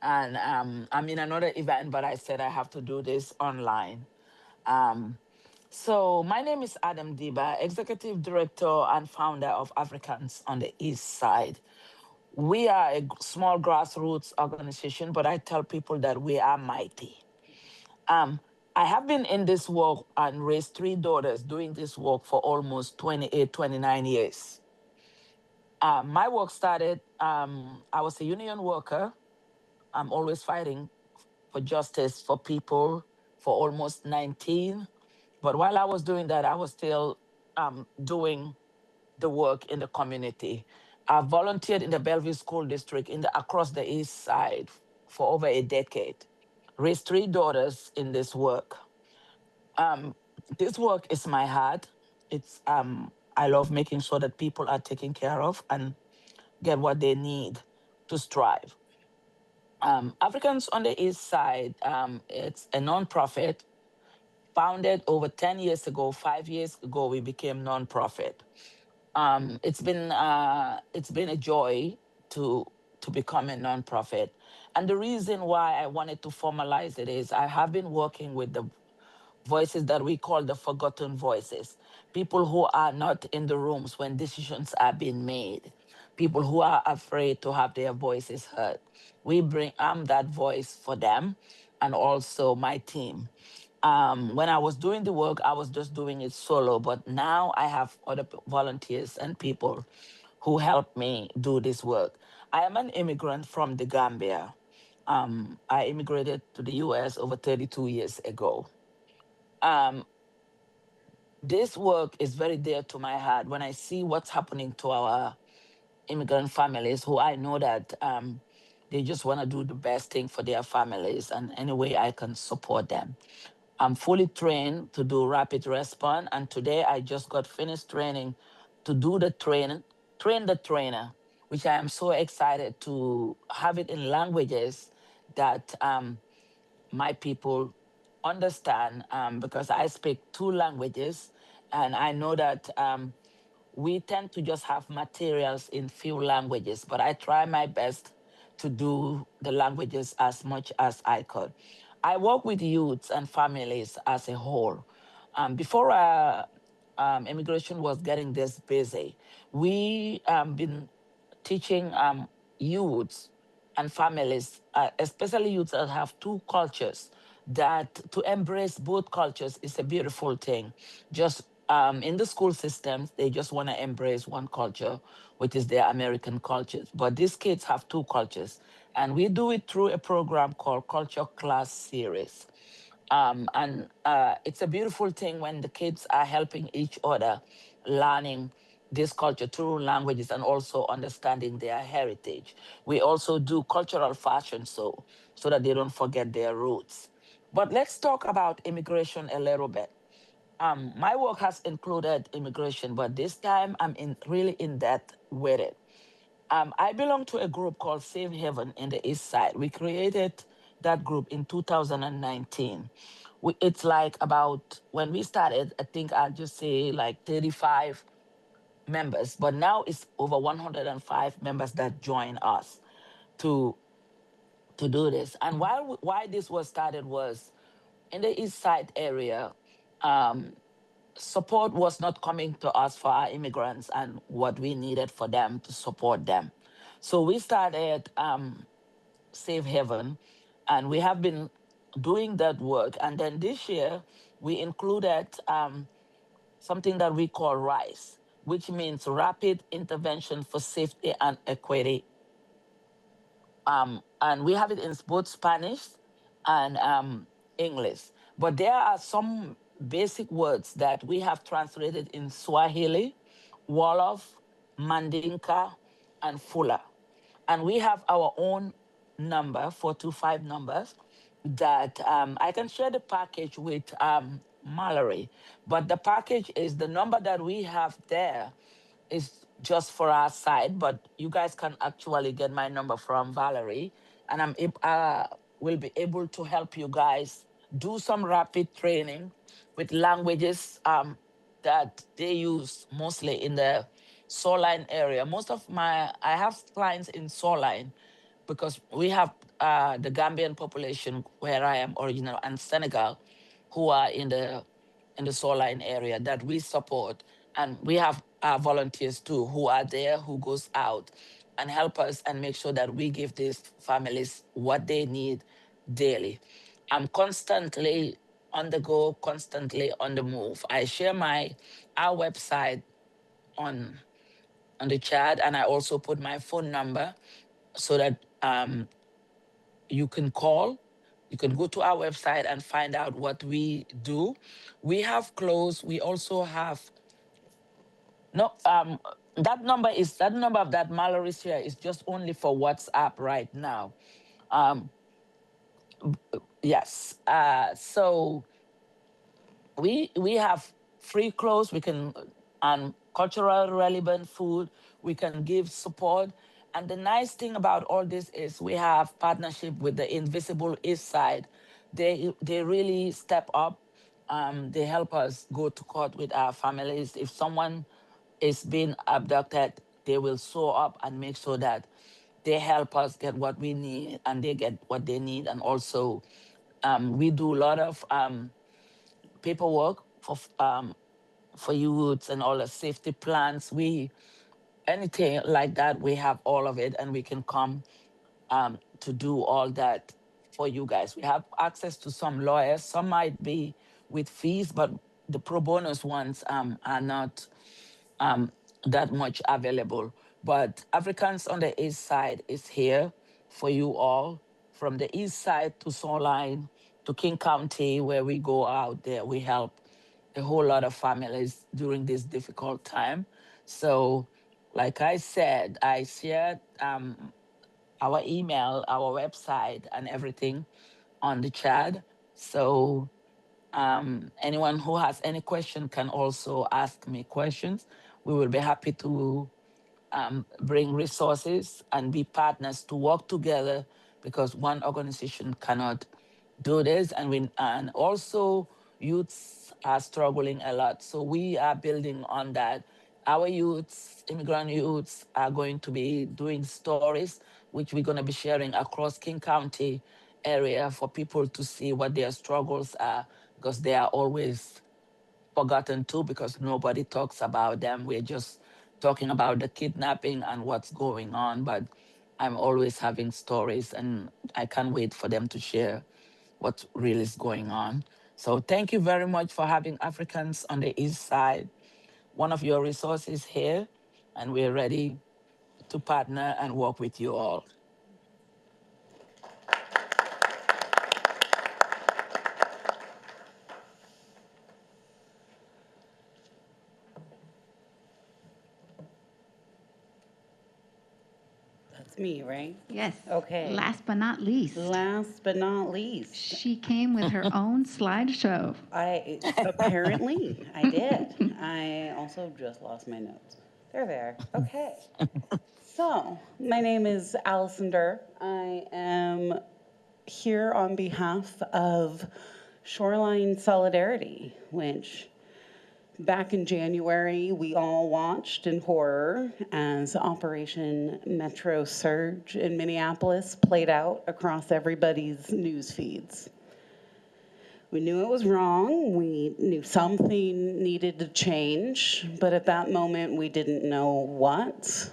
And I'm in another event, but I said I have to do this online. So my name is Adam Diba, Executive Director and founder of Africans on the East Side. We are a small grassroots organization, but I tell people that we are mighty. I have been in this work and raised 3 daughters doing this work for almost 28, 29 years. My work started, I was a union worker. I'm always fighting for justice for people for almost 19. But while I was doing that, I was still doing the work in the community. I volunteered in the Bellevue School District across the East Side for over a decade. Raised 3 daughters in this work. This work is my heart. It's I love making sure that people are taken care of and get what they need to strive. Africans on the East Side, it's a nonprofit founded over 10 years ago. 5 years ago, we became nonprofit. It's been a joy to become a nonprofit, and the reason why I wanted to formalize it is I have been working with the voices that we call the forgotten voices, people who are not in the rooms when decisions are being made, people who are afraid to have their voices heard. I'm that voice for them and also my team. When I was doing the work, I was just doing it solo, but now I have other volunteers and people who help me do this work. I am an immigrant from the Gambia. I immigrated to the US over 32 years ago. Um, this work is very dear to my heart when I see what's happening to our immigrant families who I know that they just want to do the best thing for their families, and any way I can support them. I'm fully trained to do rapid response. And today I just got finished training to do the train the trainer, which I am so excited to have it in languages that my people understand, because I speak two languages, and I know that we tend to just have materials in few languages, but I try my best to do the languages as much as I could. I work with youths and families as a whole. Before immigration was getting this busy, we been teaching youths and families, especially youths that have two cultures, that to embrace both cultures is a beautiful thing. Just in the school systems, they just want to embrace one culture, which is their American cultures. But these kids have two cultures. And we do it through a program called Culture Class Series. And it's a beautiful thing when the kids are helping each other, learning this culture through languages and also understanding their heritage. We also do cultural fashion so that they don't forget their roots. But let's talk about immigration a little bit. My work has included immigration, but this time I'm really in depth with it. I belong to a group called Safe Haven in the East Side. We created that group in 2019. It's like about when we started, I think I'll just say like 35 members, but now it's over 105 members that join us to to do this. And why this was started was in the East Side area. Support was not coming to us for our immigrants and what we needed for them to support them. So we started Safe Haven, and we have been doing that work. And then this year, we included something that we call RISE, which means Rapid Intervention for Safety and Equity. And we have it in both Spanish and English. But there are some basic words that we have translated in Swahili, Wolof, Mandinka, and Fula. And we have our own number, 425 numbers, that I can share the package with Mallory. But the package is the number that we have there is just for our side, but you guys can actually get my number from Valerie, and will be able to help you guys do some rapid training with languages that they use mostly in the Shoreline area. I have clients in Shoreline because we have the Gambian population where I am original and Senegal who are in the Shoreline area that we support. And we have volunteers too who are there, who goes out and help us and make sure that we give these families what they need daily. I'm constantly on the go, constantly on the move. I share our website on the chat, and I also put my phone number so that you can call. You can go to our website and find out what we do. We have clothes. We also have no that number of that Mallory's here is just only for WhatsApp right now. Um, yes. So we have free clothes. We can and cultural relevant food. We can give support. And the nice thing about all this is we have partnership with the Invisible East Side. They really step up. They help us go to court with our families. If someone is being abducted, they will show up and make sure that they help us get what we need and they get what they need. And also, we do a lot of paperwork for youths and all the safety plans. Anything like that, we have all of it, and we can come to do all that for you guys. We have access to some lawyers. Some might be with fees, but the pro bonus ones are not that much available. But Africans on the East Side is here for you all. From the East Side to Shoreline to King County, where we go out there, we help a whole lot of families during this difficult time. So, like I said, I shared our email, our website, and everything on the chat. So Anyone who has any question can also ask me questions. We will be happy to bring resources and be partners to work together, because one organization cannot do this. And also youths are struggling a lot. So we are building on that. Our youths, immigrant youths, are going to be doing stories, which we're going to be sharing across King County area for people to see what their struggles are, because they are always forgotten too, because nobody talks about them. We're just talking about the kidnapping and what's going on, but I'm always having stories, and I can't wait for them to share what really is going on. So thank you very much for having Africans on the East Side, one of your resources here, and we're ready to partner and work with you all. That's me, right? Yes. Okay. Last but not least, Last but not least, she came with her own slideshow. I apparently I did. I also just lost my notes. They're there. Okay. So, my name is Allison Durr. I am here on behalf of Shoreline Solidarity, which back in January, we all watched in horror as Operation Metro Surge in Minneapolis played out across everybody's news feeds. We knew it was wrong. We knew something needed to change, but at that moment, we didn't know what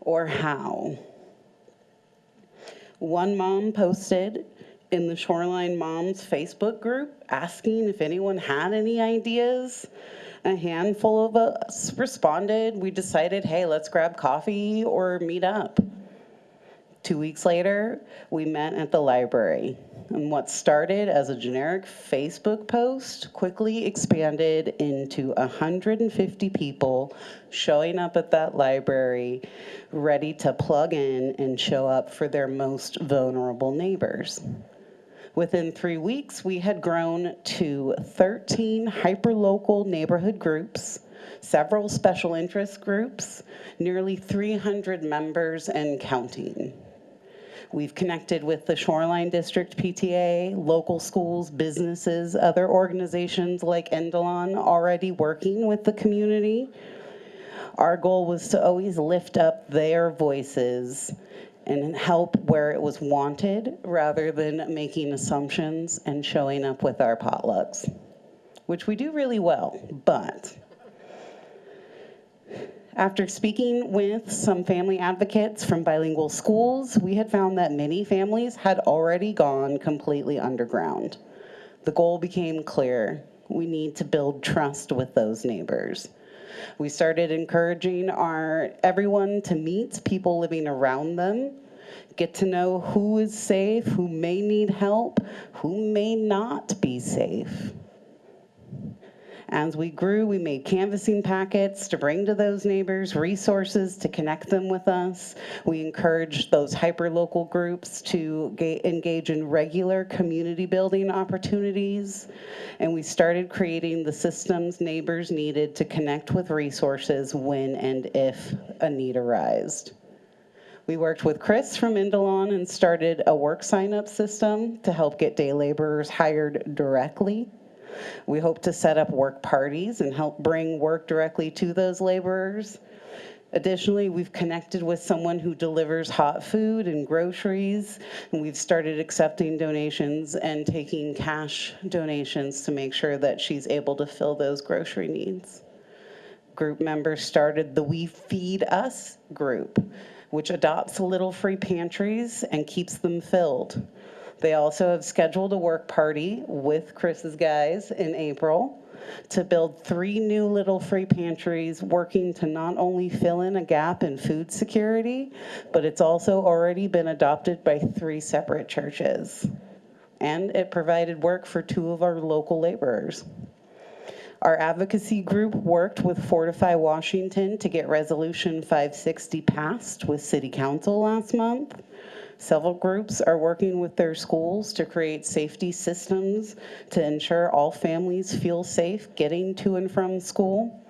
or how. One mom posted in the Shoreline Moms Facebook group asking if anyone had any ideas. A handful of us responded. We decided, hey, let's grab coffee or meet up. 2 weeks later, we met at the library. And what started as a generic Facebook post quickly expanded into 150 people showing up at that library, ready to plug in and show up for their most vulnerable neighbors. Within 3 weeks, we had grown to 13 hyperlocal neighborhood groups, several special interest groups, nearly 300 members and counting. We've connected with the Shoreline District PTA, local schools, businesses, other organizations like Endelon already working with the community. Our goal was to always lift up their voices and help where it was wanted rather than making assumptions and showing up with our potlucks, which we do really well. But after speaking with some family advocates from bilingual schools, we had found that many families had already gone completely underground. The goal became clear. We need to build trust with those neighbors. We started encouraging everyone to meet people living around them, get to know who is safe, who may need help, who may not be safe. As we grew, we made canvassing packets to bring to those neighbors, resources to connect them with us. We encouraged those hyperlocal groups to engage in regular community building opportunities. And we started creating the systems neighbors needed to connect with resources when and if a need arose. We worked with Chris from Endelon and started a work sign-up system to help get day laborers hired directly. We hope to set up work parties and help bring work directly to those laborers. Additionally, we've connected with someone who delivers hot food and groceries, and we've started accepting donations and taking cash donations to make sure that she's able to fill those grocery needs. Group members started the We Feed Us group, which adopts little free pantries and keeps them filled. They also have scheduled a work party with Chris's guys in April to build 3 new little free pantries, working to not only fill in a gap in food security, but it's also already been adopted by 3 separate churches. And it provided work for 2 of our local laborers. Our advocacy group worked with Fortify Washington to get Resolution 560 passed with City Council last month. Several groups are working with their schools to create safety systems to ensure all families feel safe getting to and from school.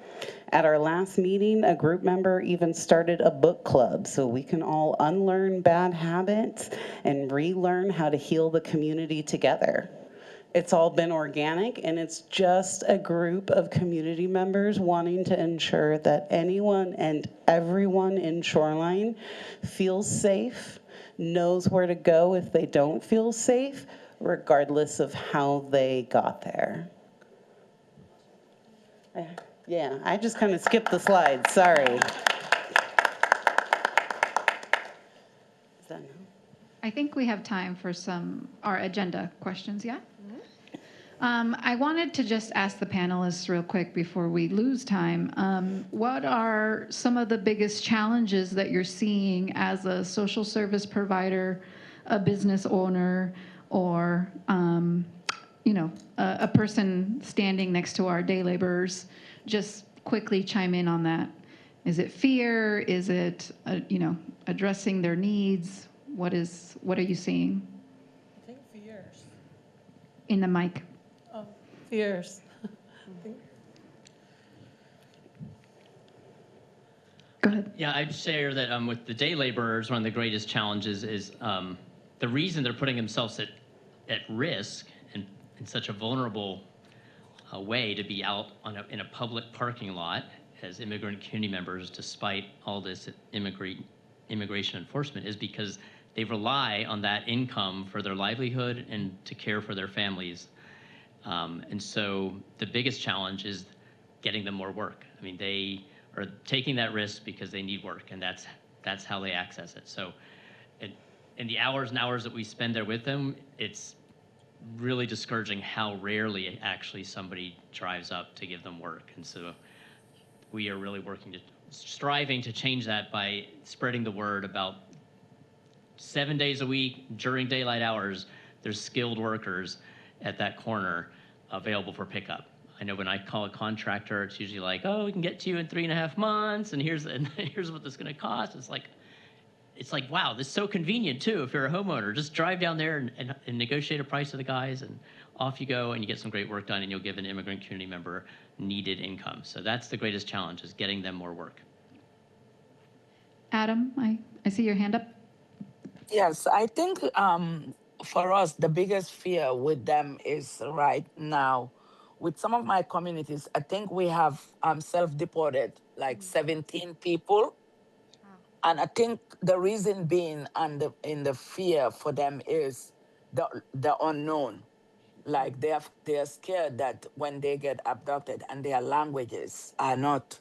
At our last meeting, a group member even started a book club so we can all unlearn bad habits and relearn how to heal the community together. It's all been organic, and it's just a group of community members wanting to ensure that anyone and everyone in Shoreline feels safe, knows where to go if they don't feel safe, regardless of how they got there. Yeah, I just kind of skipped the slides, sorry. Is that no? I think we have time for our agenda questions, yeah? I wanted to just ask the panelists real quick before we lose time. What are some of the biggest challenges that you're seeing as a social service provider, a business owner, or a person standing next to our day laborers? Just quickly chime in on that. Is it fear? Is it addressing their needs? What are you seeing? I think fears. In the mic. Oh, fears. Go ahead. Yeah, I'd share that with the day laborers, one of the greatest challenges is the reason they're putting themselves at risk and in such a vulnerable way to be out in a public parking lot as immigrant community members, despite all this immigration enforcement, is because they rely on that income for their livelihood and to care for their families. And so the biggest challenge is getting them more work. I mean, they are taking that risk because they need work, and that's how they access it. So in the hours and hours that we spend there with them, it's really discouraging how rarely actually somebody drives up to give them work. And so we are really striving to change that by spreading the word about 7 days a week during daylight hours. There's skilled workers at that corner available for pickup. I know when I call a contractor, it's usually like, oh, we can get to you in 3.5 months, and here's what this is going to cost. It's like, wow, this is so convenient too. If you're a homeowner, just drive down there and negotiate a price with the guys, and off you go, and you get some great work done, and you'll give an immigrant community member needed income. So that's the greatest challenge, is getting them more work. Adam, I see your hand up. Yes, I think for us, the biggest fear with them is right now, with some of my communities, I think we have self-deported like 17 people. And I think the reason being in the fear for them is the unknown. Like they're scared that when they get abducted and their languages are not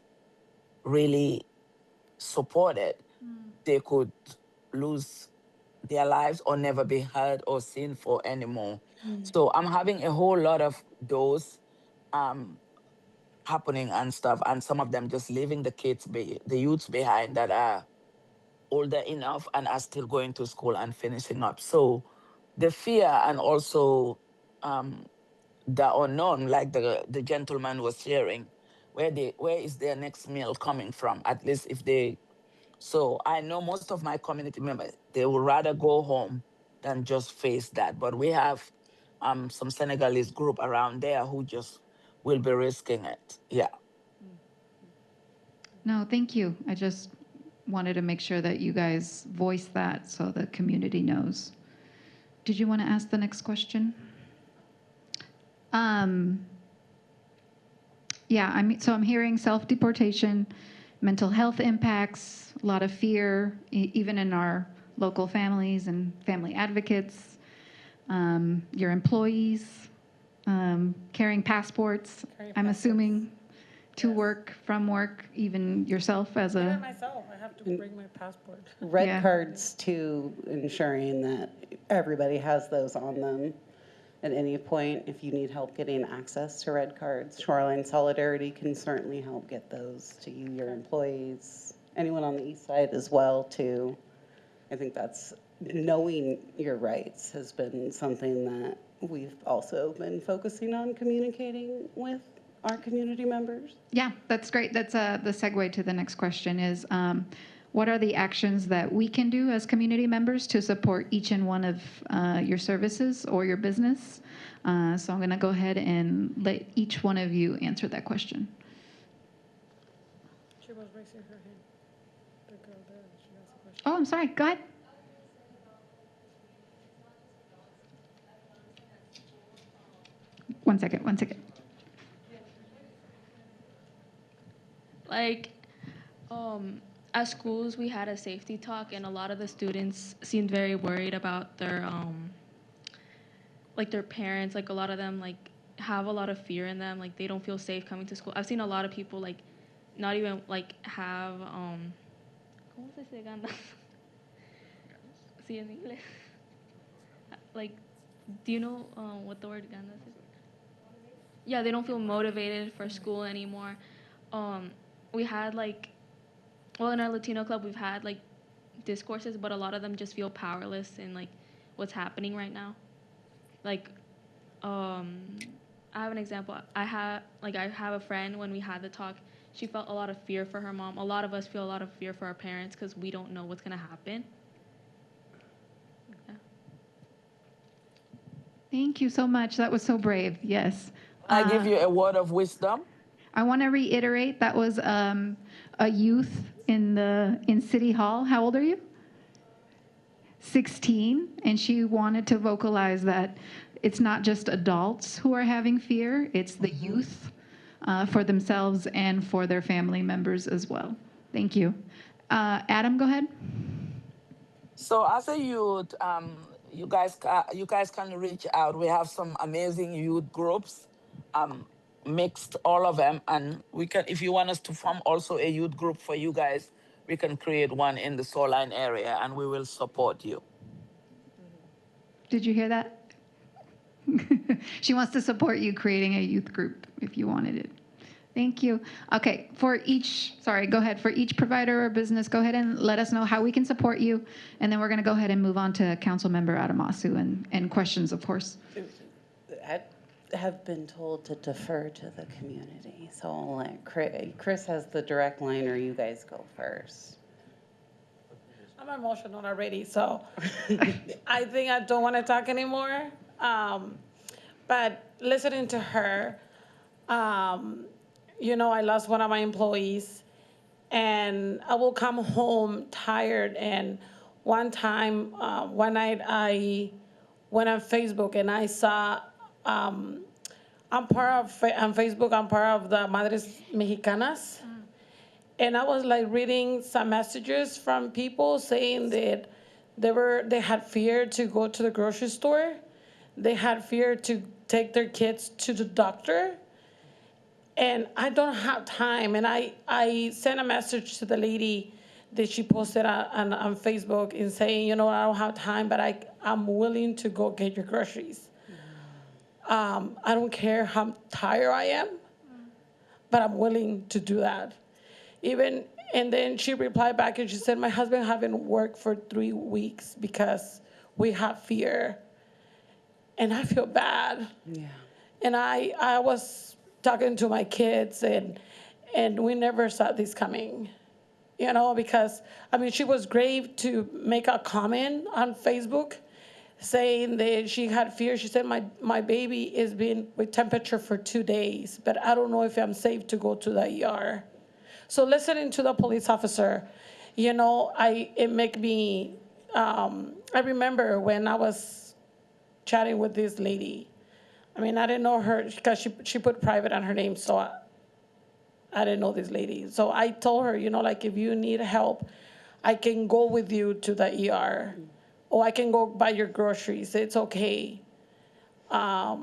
really supported, they could lose their lives or never be heard or seen for anymore. So I'm having a whole lot of those happening and stuff, and some of them just leaving the youths behind that are older enough and are still going to school and finishing up. So the fear, and also the unknown, like the gentleman was sharing, where is their next meal coming from? At least if they. So I know most of my community members, they would rather go home than just face that. But we have some Senegalese group around there who just will be risking it. Yeah. No, thank you. I just wanted to make sure that you guys voice that so the community knows. Did you want to ask the next question? Yeah, I'm hearing self-deportation, mental health impacts, a lot of fear, even in our local families and family advocates, your employees, carrying passports, I'm assuming, to work, from work, even yourself as a... Even myself, I have to bring my passport. Red cards too, ensuring that everybody has those on them at any point. If you need help getting access to red cards, Shoreline Solidarity can certainly help get those to you, your employees, anyone on the east side as well too. I think that's, knowing your rights has been something that we've also been focusing on communicating with our community members. Yeah, that's great. That's the segue to the next question is, what are the actions that we can do as community members to support each and one of your services or your business? So I'm going to go ahead and let each one of you answer that question. She was raising her hand. The girl there, she has a question. Oh, I'm sorry. Go ahead. One second. Like, at schools, we had a safety talk, and a lot of the students seemed very worried about their, like their parents. Like a lot of them, like have a lot of fear in them. Like they don't feel safe coming to school. I've seen a lot of people like not even like have, ¿cómo se dice ganas? Sí, en inglés. Like, do you know what the word ganas is? Yeah, they don't feel motivated for school anymore. We had like, well, in our Latino club, we've had like discourses, but a lot of them just feel powerless in like what's happening right now. Like, I have an example. I have a friend. When we had the talk, she felt a lot of fear for her mom. A lot of us feel a lot of fear for our parents because we don't know what's gonna happen. Yeah. Thank you so much. That was so brave. Yes. I give you a word of wisdom. I want to reiterate that was a youth in City Hall. How old are you? 16, and she wanted to vocalize that it's not just adults who are having fear; it's the youth for themselves and for their family members as well. Thank you, Adam. Go ahead. So as a youth, you guys can reach out. We have some amazing youth groups, mixed all of them, and we can. If you want us to form also a youth group for you guys, we can create one in the Shoreline area, and we will support you. Did you hear that? She wants to support you creating a youth group if you wanted it. Thank you. Okay, go ahead. For each provider or business, go ahead and let us know how we can support you. And then we're going to go ahead and move on to Councilmember Adamasu and questions, of course. I have been told to defer to the community. So I'll let Chris has the direct line, or you guys go first. I'm emotional already, so I think I don't want to talk anymore. But listening to her, I lost one of my employees, and I will come home tired. And one time, one night, I went on Facebook and I saw, on Facebook, I'm part of the Madres Mexicanas. And I was like reading some messages from people saying that they had fear to go to the grocery store. They had fear to take their kids to the doctor. And I don't have time. And I sent a message to the lady that she posted on Facebook and saying, I don't have time, but I'm willing to go get your groceries. I don't care how tired I am, but I'm willing to do that. And then she replied back and she said, my husband haven't worked for 3 weeks because we have fear. And I feel bad. Yeah. And I was talking to my kids and we never saw this coming, because, she was brave to make a comment on Facebook saying that she had fear. She said, my baby has been with temperature for 2 days, but I don't know if I'm safe to go to the ER. So listening to the police officer, it make me, I remember when I was chatting with this lady. I didn't know her because she put private on her name, so I didn't know this lady. So I told her, if you need help, I can go with you to the ER, or I can go buy your groceries. It's okay. Yeah,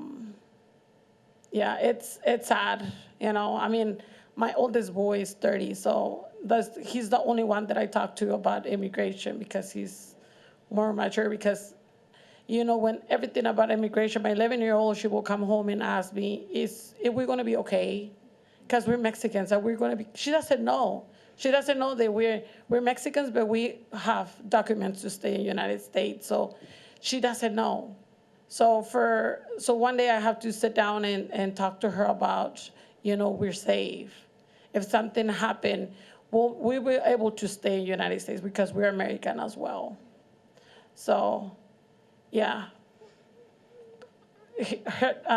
it's sad, my oldest boy is 30, so he's the only one that I talk to about immigration because he's more mature. Because, when everything about immigration, my 11-year-old, she will come home and ask me, if we're going to be okay? Because we're Mexicans, are we going to be? She doesn't know. She doesn't know that we're Mexicans, but we have documents to stay in the United States. So she doesn't know. So one day I have to sit down and talk to her about, we're safe. If something happened, we were able to stay in the United States because we're American as well. So, yeah.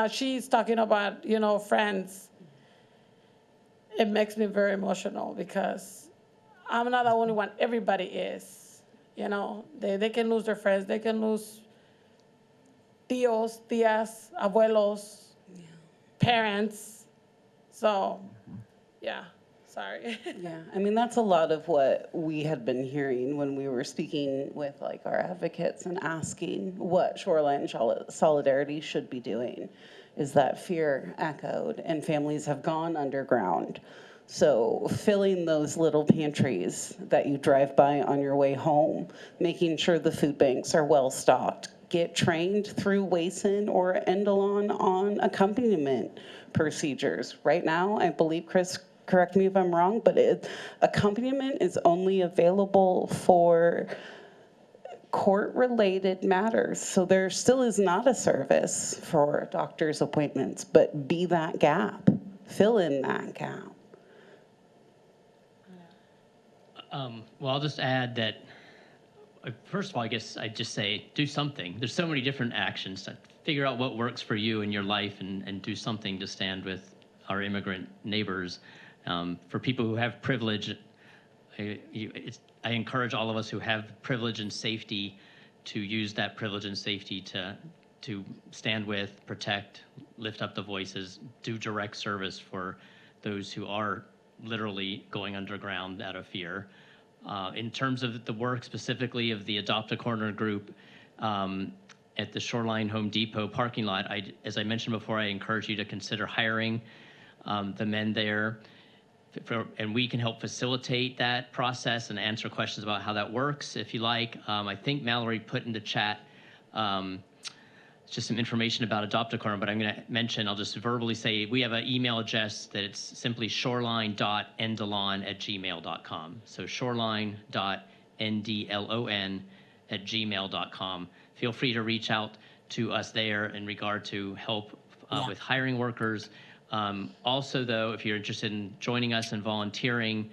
She's talking about, friends. It makes me very emotional because I'm not the only one. Everybody is. They can lose their friends. They can lose tíos, tías, abuelos, parents. So, yeah, sorry. Yeah, I mean, that's a lot of what we had been hearing when we were speaking with like our advocates and asking what Shoreline Solidarity should be doing, is that fear echoed and families have gone underground. So filling those little pantries that you drive by on your way home, making sure the food banks are well stocked, get trained through WASN or Endelon on accompaniment procedures. Right now, I believe, Chris, correct me if I'm wrong, but accompaniment is only available for court-related matters. So there still is not a service for doctor's appointments, but be that gap, fill in that gap. Well, I'll just add that, first of all, I guess I'd just say do something. There's so many different actions. Figure out what works for you in your life and do something to stand with our immigrant neighbors. For people who have privilege, I encourage all of us who have privilege and safety to use that privilege and safety to stand with, protect, lift up the voices, do direct service for those who are literally going underground out of fear. In terms of the work specifically of the Adopt a Corner group at the Shoreline Home Depot parking lot, as I mentioned before, I encourage you to consider hiring the men there. And we can help facilitate that process and answer questions about how that works, if you like. I think Mallory put in the chat just some information about Adopt a Corner, but I'm going to mention, I'll just verbally say, we have an email address that it's simply shoreline.ndlon@gmail.com. So shoreline.ndlon@gmail.com. Feel free to reach out to us there in regard to help with hiring workers. Also, though, if you're interested in joining us and volunteering,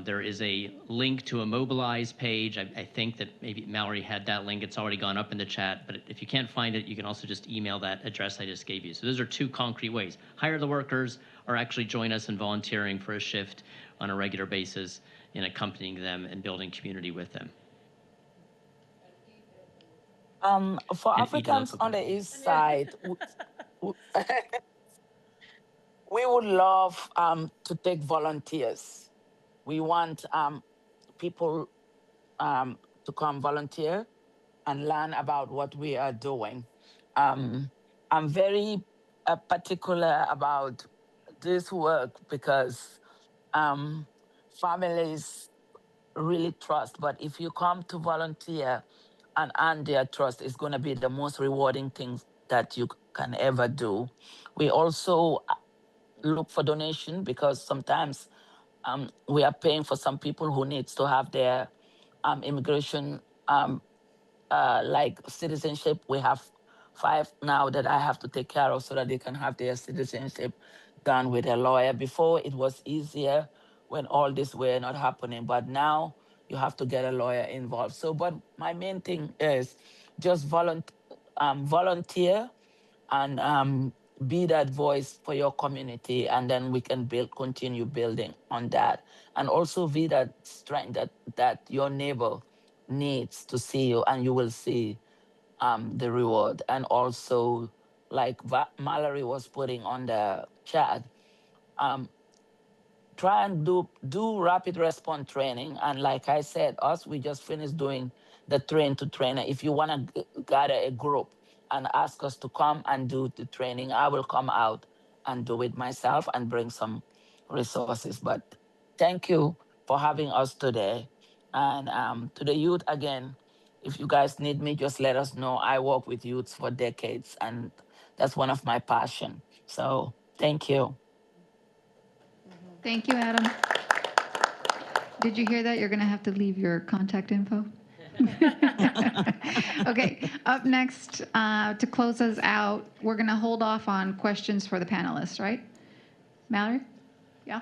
there is a link to a Mobilize page. I think that maybe Mallory had that link. It's already gone up in the chat. But if you can't find it, you can also just email that address I just gave you. So those are two concrete ways. Hire the workers or actually join us in volunteering for a shift on a regular basis and accompanying them and building community with them. For And Africans on the east side, we would love to take volunteers. We want people to come volunteer and learn about what we are doing. I'm very particular about this work because families really trust. But if you come to volunteer and earn their trust, it's going to be the most rewarding thing that you can ever do. We also look for donation because sometimes we are paying for some people who needs to have their immigration like citizenship. We have 5 now that I have to take care of so that they can have their citizenship done with a lawyer. Before it was easier when all this were not happening, but now you have to get a lawyer involved. So, but my main thing is just volunteer and be that voice for your community, and then we can continue building on that, and also be that strength that your neighbor needs to see you, and you will see the reward. And also, like Mallory was putting on the chat, try and do rapid response training. And like I said, we just finished doing the train to trainer. If you want to gather a group and ask us to come and do the training, I will come out and do it myself and bring some resources. But thank you for having us today. And to the youth again, if you guys need me, just let us know. I work with youths for decades, and that's one of my passion. So thank you. Thank you, Adam. Did you hear that? You're going to have to leave your contact info. Okay, up next, to close us out, we're going to hold off on questions for the panelists, right? Mallory? Yeah?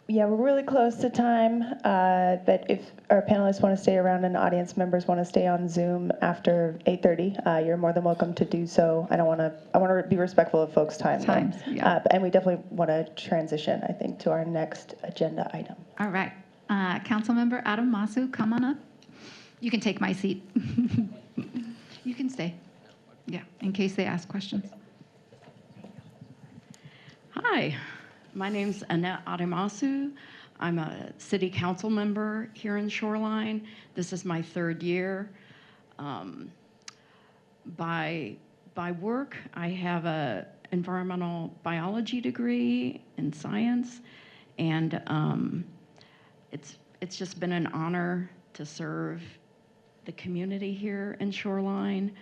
Yeah, we're really close to time, but if our panelists want to stay around and audience members want to stay on Zoom after 8:30, you're more than welcome to do so. I want to be respectful of folks' time, though. Times, yeah. And we definitely want to transition, I think, to our next agenda item. All right. Councilmember Adam Masu, come on up. You can take my seat. You can stay. Yeah, in case they ask questions. Hi, my name's Annette Ademasu. I'm a city council member here in Shoreline. This is my third year. By work, I have a environmental biology degree in science, and it's just been an honor to serve the community here in Shoreline.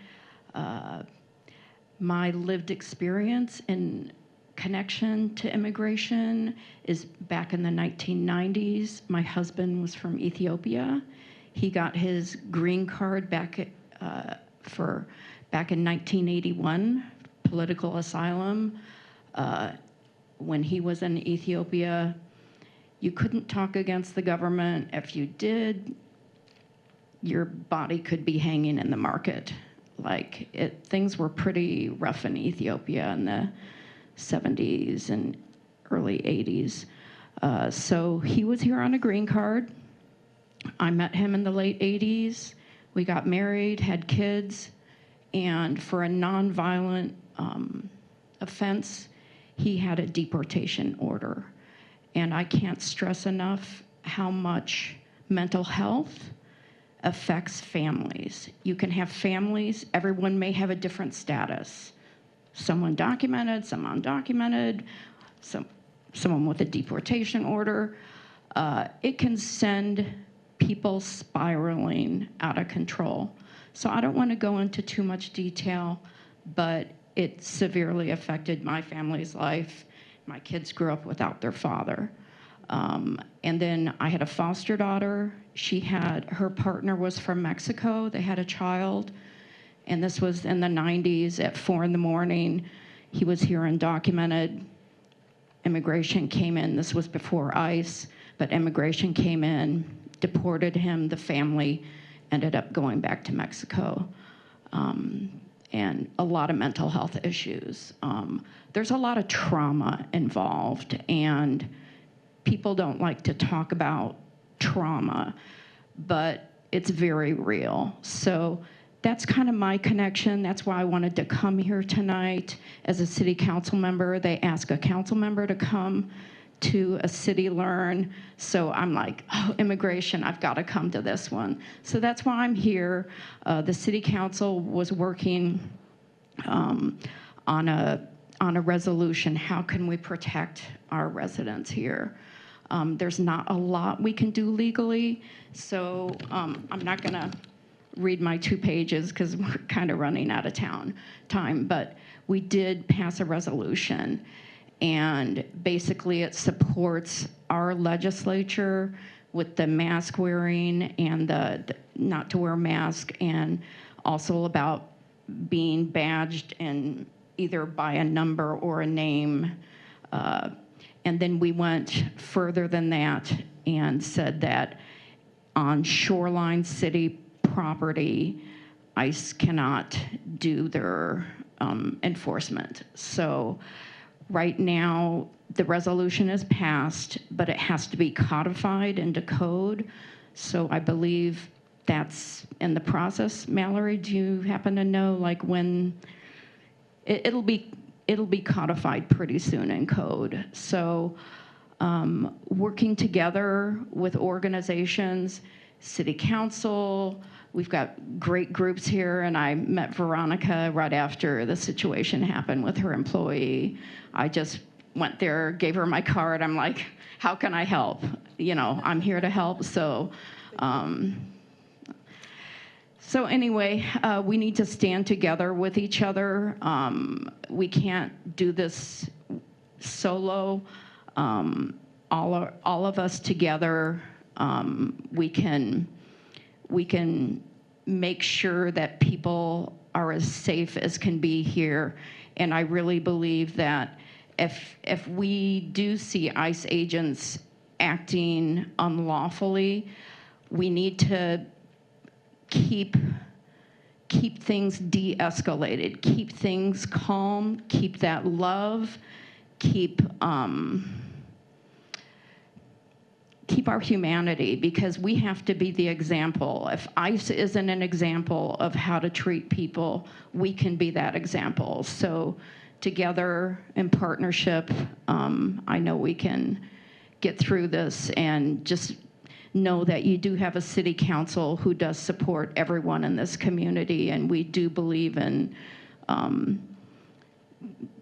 My lived experience in connection to immigration is back in the 1990s. My husband was from Ethiopia. He got his green card back in 1981, political asylum. When he was in Ethiopia, you couldn't talk against the government. If you did, your body could be hanging in the market. Things were pretty rough in Ethiopia in the 70s and early 80s. So he was here on a green card. I met him in the late 80s. We got married, had kids, and for a nonviolent offense, he had a deportation order. And I can't stress enough how much mental health affects families. You can have families, everyone may have a different status. Someone documented, some undocumented, someone with a deportation order. It can send people spiraling out of control. So I don't want to go into too much detail, but it severely affected my family's life. My kids grew up without their father. And then I had a foster daughter. Her partner was from Mexico. They had a child. And this was in the 90s at 4 a.m. He was here undocumented. Immigration came in. This was before ICE, but immigration came in, deported him. The family ended up going back to Mexico. And a lot of mental health issues. There's a lot of trauma involved, and people don't like to talk about trauma, but it's very real. So that's kind of my connection. That's why I wanted to come here tonight as a city council member. They ask a council member to come to a CityLearn. So I'm like, oh, immigration, I've got to come to this one. So that's why I'm here. The city council was working on a resolution. How can we protect our residents here? There's not a lot we can do legally. So I'm not going to read my 2 pages because we're kind of running out of time, but we did pass a resolution, and basically it supports our legislature with the mask wearing and the not to wear mask, and also about being badged and either by a number or a name. And then we went further than that and said that on Shoreline City property, ICE cannot do their enforcement. So right now, the resolution is passed, but it has to be codified into code. So I believe that's in the process. Mallory, do you happen to know when it'll be codified pretty soon in code? So working together with organizations, city council, we've got great groups here, and I met Veronica right after the situation happened with her employee. I just went there, gave her my card. I'm like, how can I help? I'm here to help. So anyway, we need to stand together with each other. We can't do this solo. All of us together, we can make sure that people are as safe as can be here. And I really believe that if we do see ICE agents acting unlawfully. We need to keep things de-escalated, keep things calm, keep that love, keep our humanity, because we have to be the example. If ICE isn't an example of how to treat people, we can be that example. So together in partnership, I know we can get through this, and just know that you do have a city council who does support everyone in this community, and we do believe in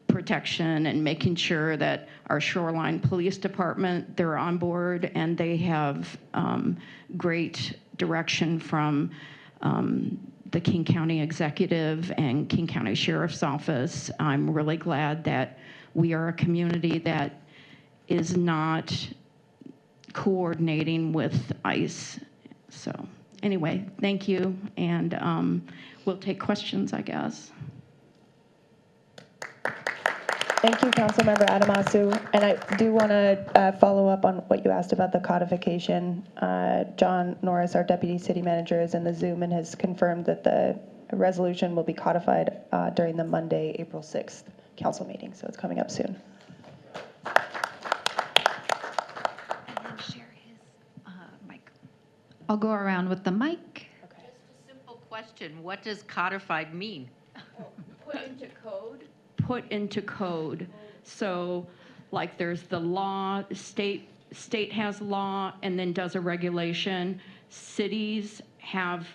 protection and making sure that our Shoreline Police Department, they're on board, and they have great direction from the King County Executive and King County Sheriff's Office. I'm really glad that we are a community that is not coordinating with ICE. So anyway, thank you, and we'll take questions, I guess. Thank you, Councilmember Adamasu. And I do want to follow up on what you asked about the codification. John Norris, our Deputy City Manager, is in the Zoom and has confirmed that the resolution will be codified during the Monday, April 6th council meeting. So it's coming up soon. Share his mic. I'll go around with the mic. Okay. Just a simple question. What does codified mean? Put into code? Put into code. So like there's the law, state has law and then does a regulation. Cities have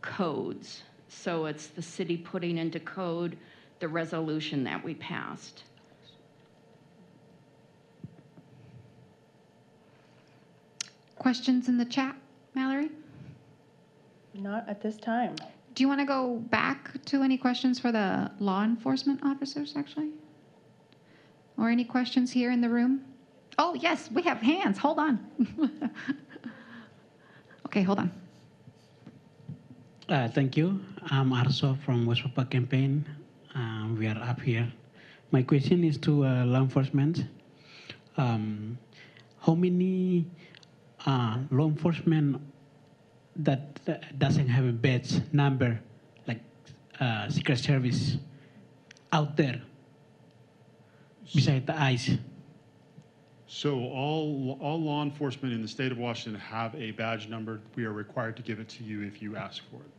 codes. So it's the city putting into code the resolution that we passed. Questions in the chat, Mallory? Not at this time. Do you want to go back to any questions for the law enforcement officers, actually? Or any questions here in the room? Oh, yes, we have hands. Hold on. Okay, hold on. Thank you. I'm Arso from West Papa Campaign. We are up here. My question is to law enforcement. How many law enforcement that doesn't have a badge number, like Secret Service, out there beside the ICE? So all law enforcement in the state of Washington have a badge number. We are required to give it to you if you ask for it.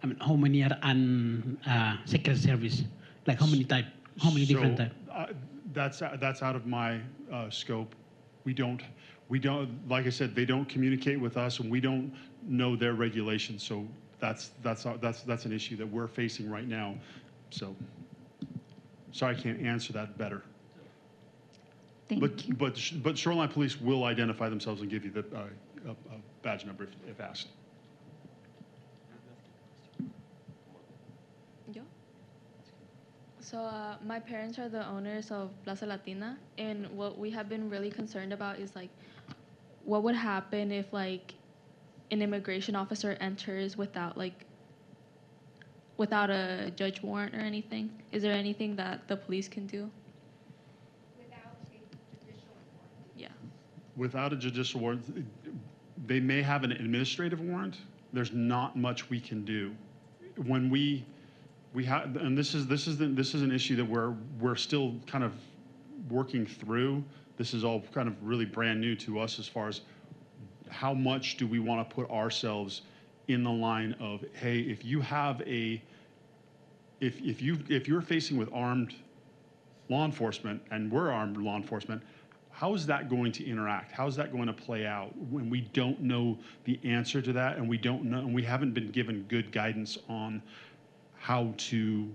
I mean, how many are on Secret Service? Like how many different type? That's out of my scope. We don't, like I said, they don't communicate with us, and we don't know their regulations. So that's an issue that we're facing right now. So sorry, I can't answer that better. Thank you. But Shoreline Police will identify themselves and give you the badge number if asked. So my parents are the owners of Plaza Latina, and what we have been really concerned about is like, what would happen if like an immigration officer enters without a judge warrant or anything? Is there anything that the police can do? Without a judicial warrant. Yeah. Without a judicial warrant, they may have an administrative warrant. There's not much we can do. When we have, and this is an issue that we're still kind of working through. This is all kind of really brand new to us as far as how much do we want to put ourselves in the line of, hey, if you have if you're facing with armed law enforcement and we're armed law enforcement, how is that going to interact? How is that going to play out when we don't know the answer to that, and we haven't been given good guidance on how to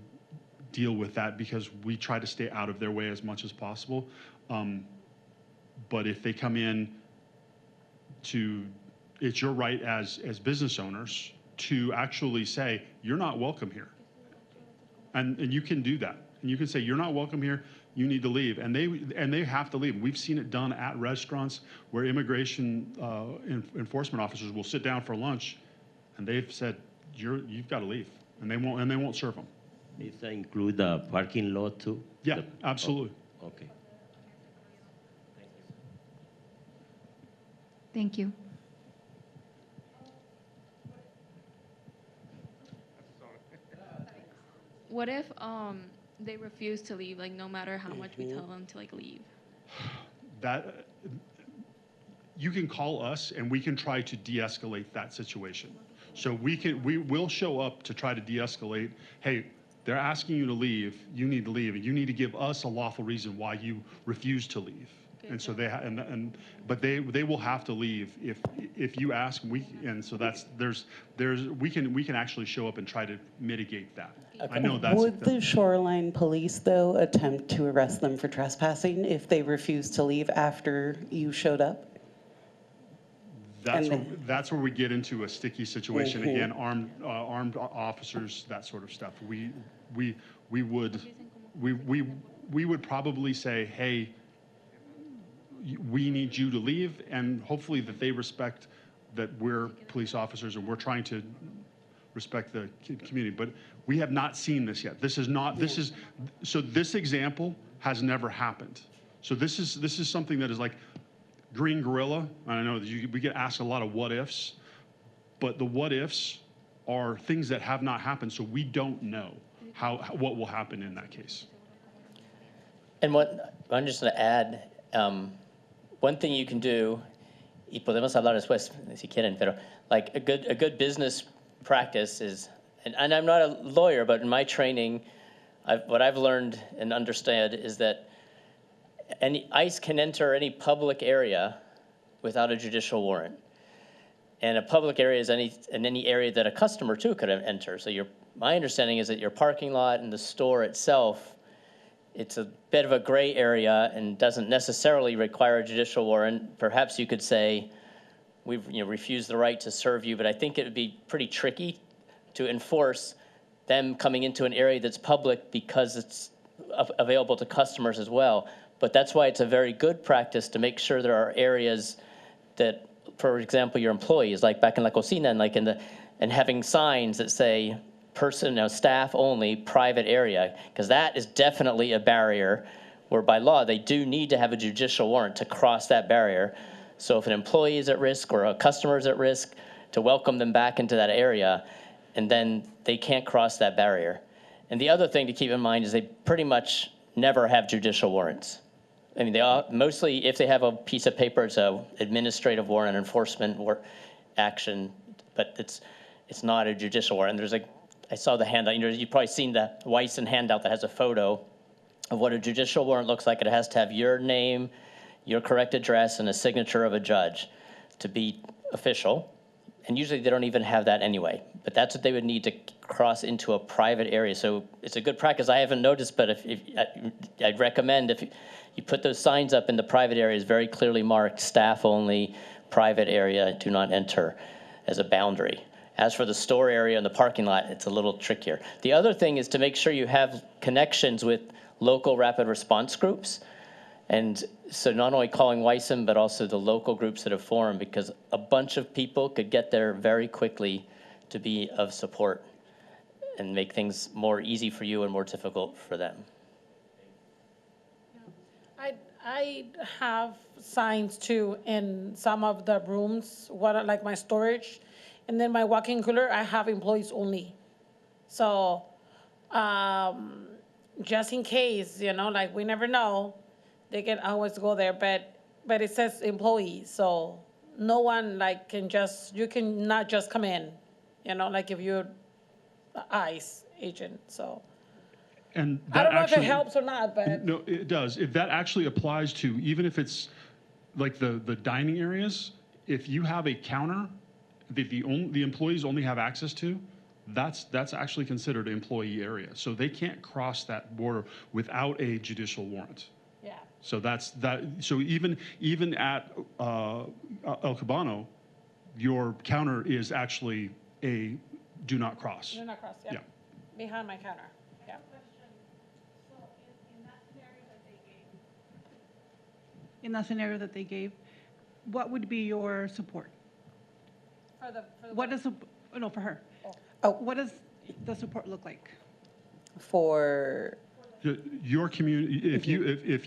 deal with that, because we try to stay out of their way as much as possible. But if they come in it's your right as business owners to actually say, you're not welcome here. And you can do that. And you can say, you're not welcome here, you need to leave. And they have to leave. We've seen it done at restaurants where immigration enforcement officers will sit down for lunch, and they've said, you've got to leave. And they won't serve them. Does that include the parking lot too? Yeah, absolutely. Okay. Thank you. What if they refuse to leave, like no matter how much we tell them to like leave? That you can call us and we can try to de-escalate that situation. So we will show up to try to de-escalate. Hey, they're asking you to leave. You need to leave, and you need to give us a lawful reason why you refuse to leave. And so but they will have to leave if you ask. And so we can actually show up and try to mitigate that. Okay. I know that's. Would the Shoreline Police, though, attempt to arrest them for trespassing if they refused to leave after you showed up? That's where we get into a sticky situation again. Armed officers, that sort of stuff. We would probably say, hey, we need you to leave, and hopefully that they respect that we're police officers and we're trying to respect the community. But we have not seen this yet. This example has never happened. So this is something that is like green gorilla. I know that we get asked a lot of what ifs, but the what ifs are things that have not happened, so we don't know what will happen in that case. And what I'm just going to add, one thing you can do, y podemos hablar después si quieren, pero like a good business practice is, and I'm not a lawyer, but in my training, what I've learned and understood is that ICE can enter any public area without a judicial warrant. And a public area is any area that a customer too could enter. So my understanding is that your parking lot and the store itself, it's a bit of a gray area and doesn't necessarily require a judicial warrant. Perhaps you could say, we've refused the right to serve you, but I think it would be pretty tricky to enforce them coming into an area that's public because it's available to customers as well. But that's why it's a very good practice to make sure there are areas that, for example, your employees, like back in La Cocina and having signs that say staff only, private area, because that is definitely a barrier where by law they do need to have a judicial warrant to cross that barrier. So if an employee is at risk or a customer is at risk, to welcome them back into that area, and then they can't cross that barrier. And the other thing to keep in mind is they pretty much never have judicial warrants. I mean, mostly if they have a piece of paper, it's an administrative warrant, enforcement action, but it's not a judicial warrant. And I saw the handout. You've probably seen the Weissen handout that has a photo of what a judicial warrant looks like. It has to have your name, your correct address, and a signature of a judge to be official. And usually they don't even have that anyway. But that's what they would need to cross into a private area. So it's a good practice. I haven't noticed, but I'd recommend if you put those signs up in the private areas, very clearly marked, staff only, private area, do not enter, as a boundary. As for the store area and the parking lot, it's a little trickier. The other thing is to make sure you have connections with local rapid response groups. And so not only calling Weissen, but also the local groups that have formed, because a bunch of people could get there very quickly to be of support and make things more easy for you and more difficult for them. I have signs too in some of the rooms, like my storage, and then my walk-in cooler, I have employees only. So just in case, like we never know, they can always go there, but it says employees, so no one you can not just come in, like if you're the ICE agent, so. And I don't know if it helps or not, but. No, it does. If that actually applies to, even if it's like the dining areas, if you have a counter that the employees only have access to, that's actually considered an employee area. So they can't cross that border without a judicial warrant. Yeah. So so even at El Cabano, your counter is actually a do not cross. Do not cross, yeah. Behind my counter, yeah. In that scenario that they gave, what would be your support? For her. Oh. What does the support look like? For Your community, if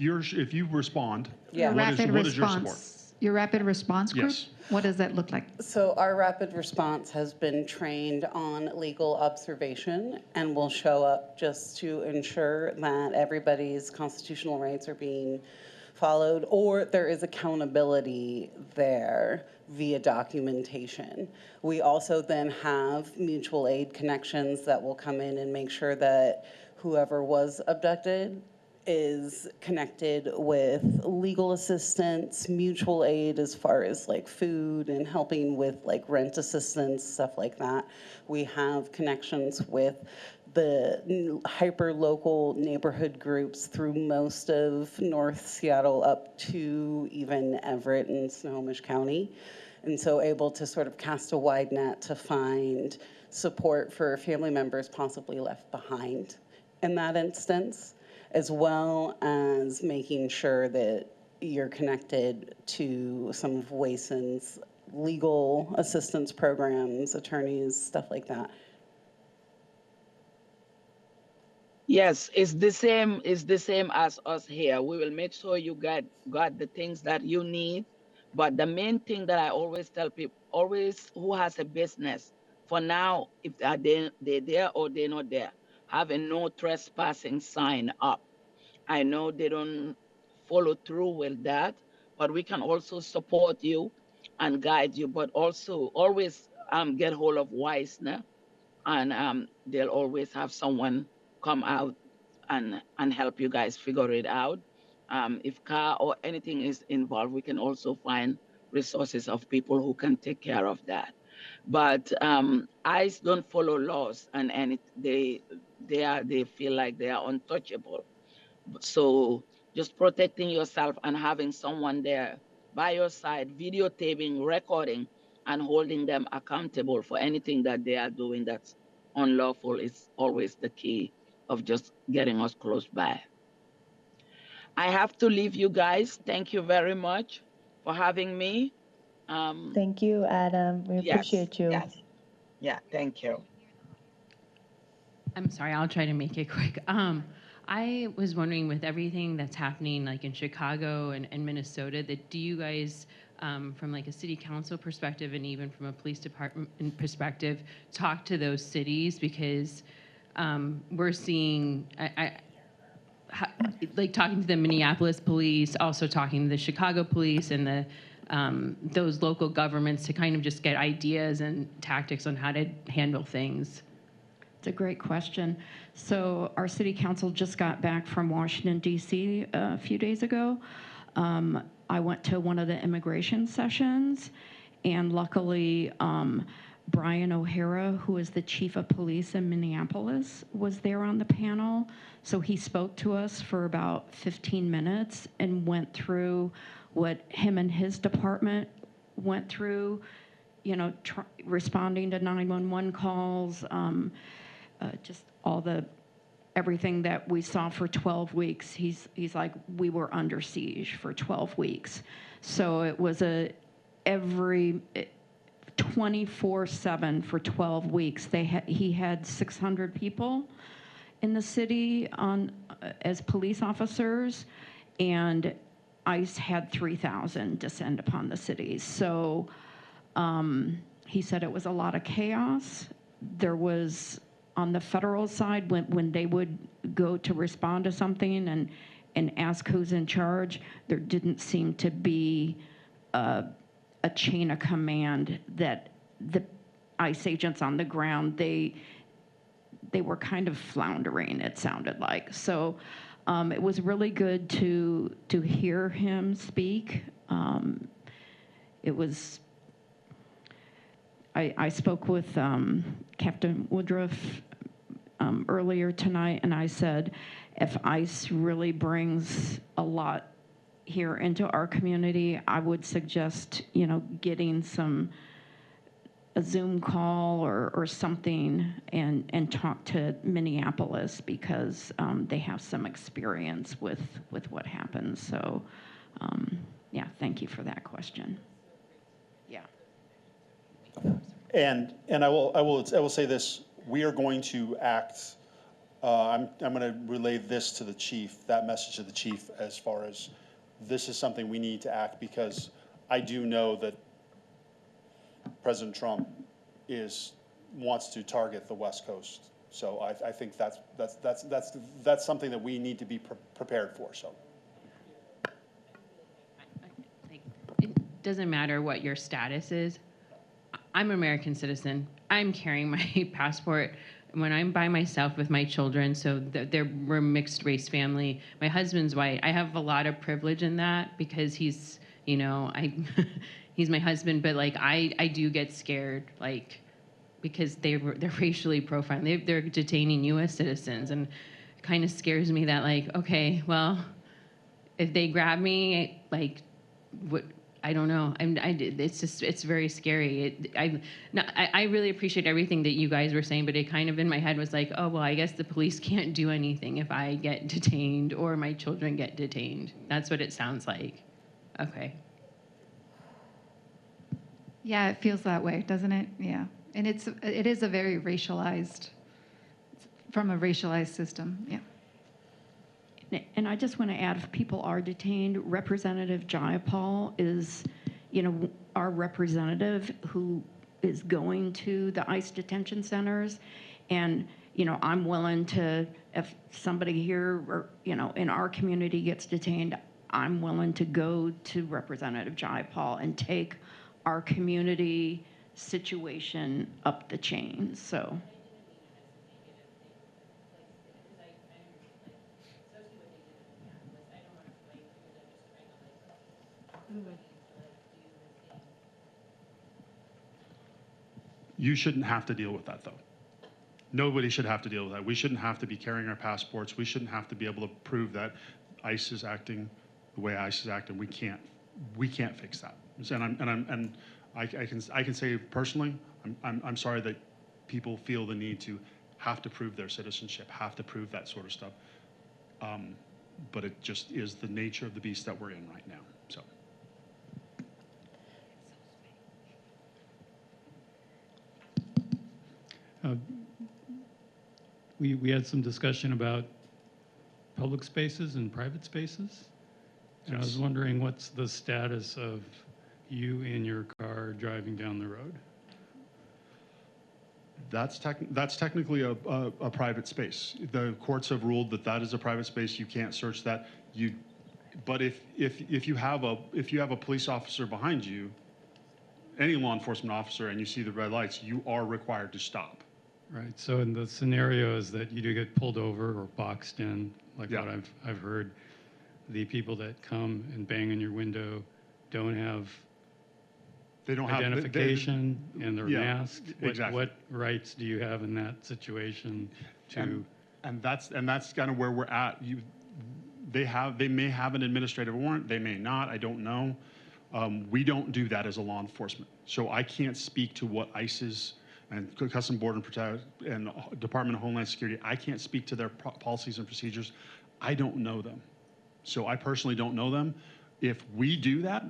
you respond, Yeah. what is your support? Your rapid response group? Yes. What does that look like? So our rapid response has been trained on legal observation and will show up just to ensure that everybody's constitutional rights are being followed, or there is accountability there via documentation. We also then have mutual aid connections that will come in and make sure that whoever was abducted is connected with legal assistance, mutual aid as far as like food and helping with like rent assistance, stuff like that. We have connections with the hyper-local neighborhood groups through most of North Seattle up to even Everett and Snohomish County. And so able to sort of cast a wide net to find support for family members possibly left behind in that instance, as well as making sure that you're connected to some of WASON's legal assistance programs, attorneys, stuff like that. Yes, it's the same. It's the same as us here. We will make sure you got the things that you need. But the main thing that I always tell people, always who has a business, for now, if they're there or they're not there, have a no trespassing sign up. I know they don't follow through with that, but we can also support you and guide you. But also always get hold of Weissner, and they'll always have someone come out and help you guys figure it out. If car or anything is involved, we can also find resources of people who can take care of that. But ICE don't follow laws, and they feel like they are untouchable. So just protecting yourself and having someone there by your side, videotaping, recording, and holding them accountable for anything that they are doing that's unlawful is always the key of just getting us close by. I have to leave you guys. Thank you very much for having me. Thank you, Adam. We appreciate you. Yes. Yeah, thank you. I'm sorry, I'll try to make it quick. I was wondering, with everything that's happening like in Chicago and Minnesota, that do you guys, from like a city council perspective and even from a police department perspective, talk to those cities? Because we're seeing, like talking to the Minneapolis police, also talking to the Chicago police and the those local governments to kind of just get ideas and tactics on how to handle things. It's a great question. So our city council just got back from Washington, D.C. a few days ago. I went to one of the immigration sessions, and luckily Brian O'Hara, who is the chief of police in Minneapolis, was there on the panel. So he spoke to us for about 15 minutes and went through what him and his department went through, you know, responding to 911 calls, just everything that we saw for 12 weeks. He's like, we were under siege for 12 weeks. So it was every 24/7 for 12 weeks. He had 600 people in the city as police officers, and ICE had 3,000 descend upon the cities. So he said it was a lot of chaos. There was, on the federal side, when they would go to respond to something and ask who's in charge, there didn't seem to be a chain of command that the ICE agents on the ground, they were kind of floundering, it sounded like. So it was really good to hear him speak. It was, I spoke with Captain Woodruff earlier tonight, and I said, if ICE really brings a lot here into our community, I would suggest, you know, getting a Zoom call or something and talk to Minneapolis, because they have some experience with what happens. So yeah, thank you for that question. Yeah. And I will say this: we are going to act. I'm going to relay this to the chief, that message to the chief, as far as this is something we need to act, because I do know that President Trump wants to target the West Coast. So I think that's something that we need to be prepared for. So. It doesn't matter what your status is. I'm an American citizen. I'm carrying my passport when I'm by myself with my children. So we're a mixed race family. My husband's white. I have a lot of privilege in that because he's, you know, he's my husband. But like I do get scared, like because they're racially profiling. They're detaining U.S. citizens, and it kind of scares me that like, okay, well, if they grab me, like, what? I don't know. It's very scary. I really appreciate everything that you guys were saying, but it kind of in my head was like, oh, well, I guess the police can't do anything if I get detained or my children get detained. That's what it sounds like. Okay. Yeah, it feels that way, doesn't it? Yeah. And it is a very racialized, from a racialized system. Yeah. And I just want to add, if people are detained, Representative Jayapal is, you know, our representative who is going to the ICE detention centers. And, you know, I'm willing to, if somebody here or, you know, in our community gets detained, I'm willing to go to Representative Jayapal and take our community situation up the chain. So. You shouldn't have to deal with that, though. Nobody should have to deal with that. We shouldn't have to be carrying our passports. We shouldn't have to be able to prove that ICE is acting the way ICE is acting. We can't fix that. And I can say personally, I'm sorry that people feel the need to have to prove their citizenship, have to prove that sort of stuff. But it just is the nature of the beast that we're in right now. So. We had some discussion about public spaces and private spaces. And I was wondering, what's the status of you in your car driving down the road? That's technically a private space. The courts have ruled that that is a private space. You can't search that. But if you have a police officer behind you, any law enforcement officer, and you see the red lights, you are required to stop. Right. So in the scenarios that you do get pulled over or boxed in, like what I've heard, the people that come and bang on your window don't have identification and they're masked. Exactly. What rights do you have in that situation to? And that's kind of where we're at. They may have an administrative warrant. They may not. I don't know. We don't do that as a law enforcement. So I can't speak to what ICE's and Customs Border and Protection and Department of Homeland Security. I can't speak to their policies and procedures. I don't know them. So I personally don't know them. If we do that,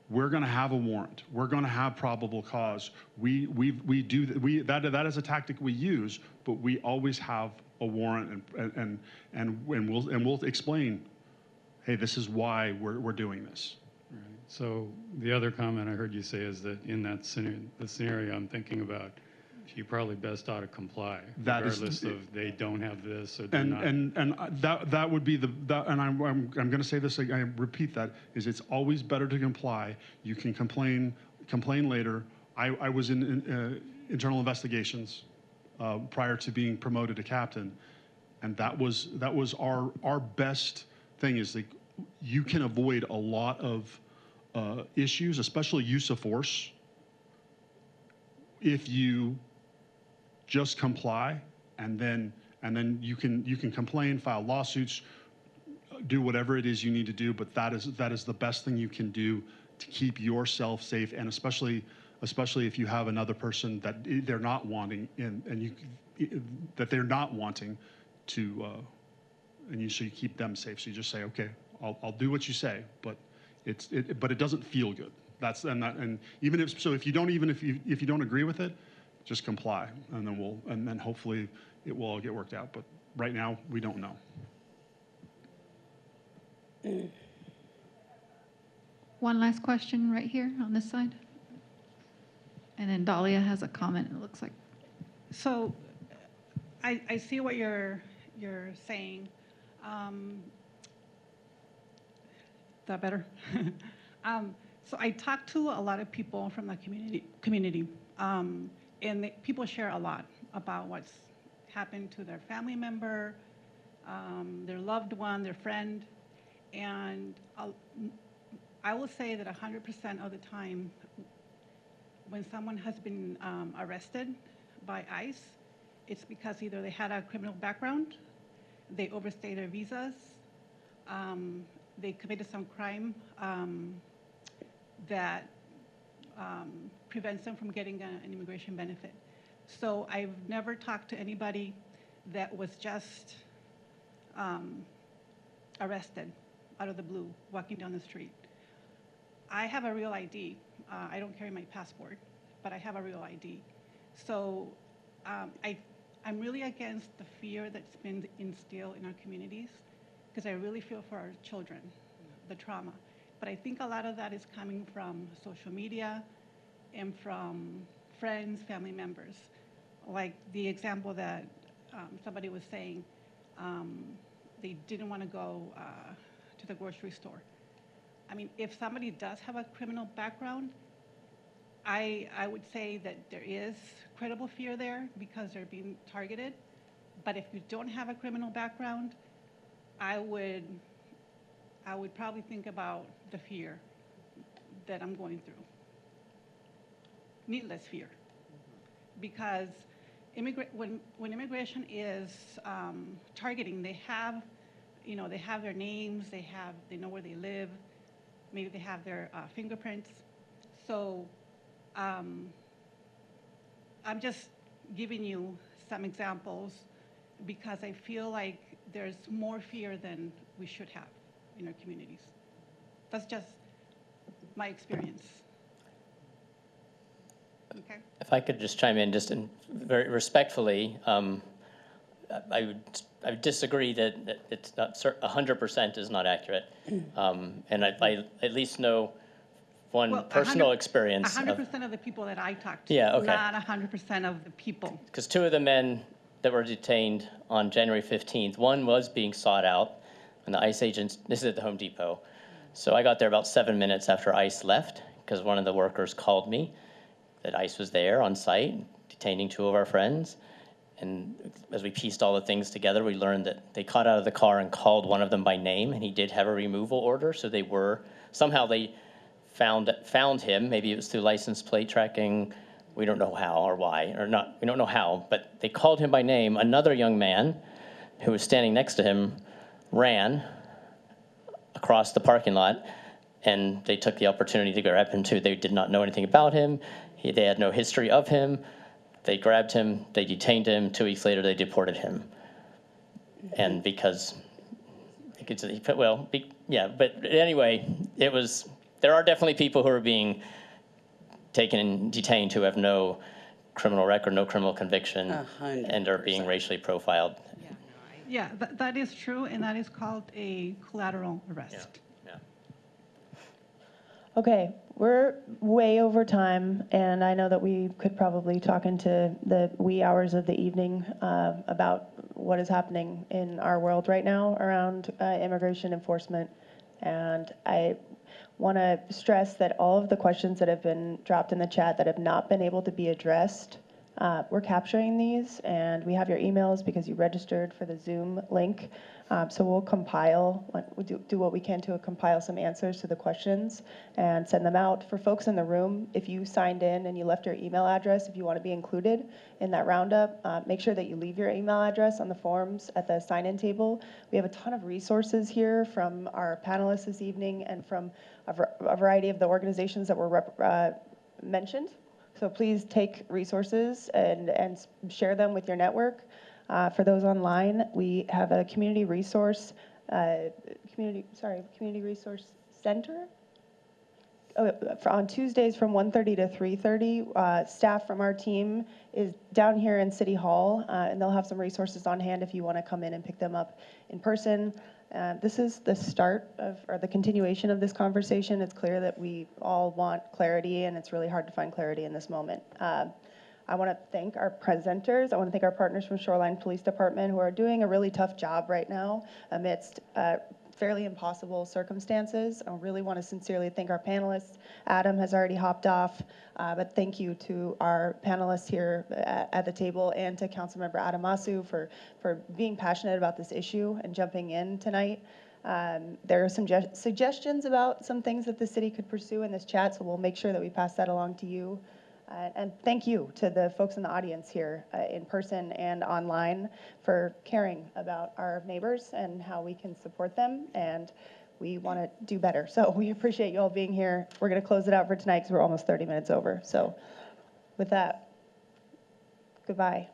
we're going to have a warrant. We're going to have probable cause. That is a tactic we use, but we always have a warrant and we'll explain, hey, this is why we're doing this. Right. So the other comment I heard you say is that in that scenario I'm thinking about, you probably best ought to comply, regardless of they don't have this or they're not. And that would be and I'm going to say this, I repeat that, is it's always better to comply. You can complain later. I was in internal investigations prior to being promoted to captain, and that was our best thing, is like you can avoid a lot of issues, especially use of force, if you just comply, and then you can complain, file lawsuits, do whatever it is you need to do. But that is the best thing you can do to keep yourself safe, and especially if you have another person that they're not wanting, that they're not wanting to, so you keep them safe. So you just say, okay, I'll do what you say, but it doesn't feel good. And even if you don't agree with it, just comply, and then hopefully it will all get worked out. But right now we don't know. one last question right here on this side. And then Dahlia has a comment, it looks like. So I see what you're saying. Is that better? So I talked to a lot of people from the community, and people share a lot about what's happened to their family member, their loved one, their friend, and I will say that 100% of the time, when someone has been arrested by ICE, it's because either they had a criminal background, they overstayed their visas, they committed some crime that prevents them from getting an immigration benefit. So I've never talked to anybody that was just arrested out of the blue, walking down the street. I have a real ID. I don't carry my passport, but I have a real ID. So I'm really against the fear that's been instilled in our communities, because I really feel for our children, the trauma. But I think a lot of that is coming from social media and from friends, family members. Like the example that somebody was saying, they didn't want to go to the grocery store. I mean, if somebody does have a criminal background, I would say that there is credible fear there because they're being targeted. But if you don't have a criminal background, I would probably think about the fear that I'm going through. Needless fear. Because when immigration is targeting, they have their names, they know where they live, maybe they have their fingerprints. So I'm just giving you some examples because I feel like there's more fear than we should have in our communities. That's just my experience. Okay. If I could just chime in, just very respectfully, I would disagree that it's not 100% is not accurate, and I at least know one personal experience. 100% of the people that I talked to, yeah, okay. Not 100% of the people. Because two of the men that were detained on January 15th, one was being sought out, and the ICE agents, this is at the Home Depot. So I got there about 7 minutes after ICE left, because one of the workers called me that ICE was there on site, detaining two of our friends. And as we pieced all the things together, we learned that they got out of the car and called one of them by name, and he did have a removal order, so somehow they found him. Maybe it was through license plate tracking. We don't know how or why, or not, we don't know how, but they called him by name. Another young man who was standing next to him ran across the parking lot, and they took the opportunity to grab him too. They did not know anything about him. They had no history of him. They grabbed him, they detained him. 2 weeks later, they deported him. And because, but anyway, there are definitely people who are being taken and detained who have no criminal record, no criminal conviction, 100%. and are being racially profiled. Yeah, that is true, and that is called a collateral arrest. Yeah. Okay, we're way over time, and I know that we could probably talk into the wee hours of the evening about what is happening in our world right now around immigration enforcement. And I want to stress that all of the questions that have been dropped in the chat that have not been able to be addressed, we're capturing these, and we have your emails because you registered for the Zoom link. So we'll do what we can to compile some answers to the questions and send them out. For folks in the room, if you signed in and you left your email address, if you want to be included in that roundup, make sure that you leave your email address on the forms at the sign-in table. We have a ton of resources here from our panelists this evening and from a variety of the organizations that were mentioned. So please take resources and share them with your network. For those online, we have a community resource center. on Tuesdays from 1:30 to 3:30, staff from our team is down here in City Hall, and they'll have some resources on hand if you want to come in and pick them up in person. This is the start of, or the continuation of this conversation. It's clear that we all want clarity, and it's really hard to find clarity in this moment. I want to thank our presenters. I want to thank our partners from Shoreline Police Department who are doing a really tough job right now amidst fairly impossible circumstances. I really want to sincerely thank our panelists. Adam has already hopped off, but thank you to our panelists here at the table and to Councilmember Adamasu for being passionate about this issue and jumping in tonight. There are some suggestions about some things that the city could pursue in this chat, so we'll make sure that we pass that along to you. And thank you to the folks in the audience here in person and online for caring about our neighbors and how we can support them. And we want to do better. So we appreciate you all being here. We're going to close it out for tonight because we're almost 30 minutes over. So with that, goodbye.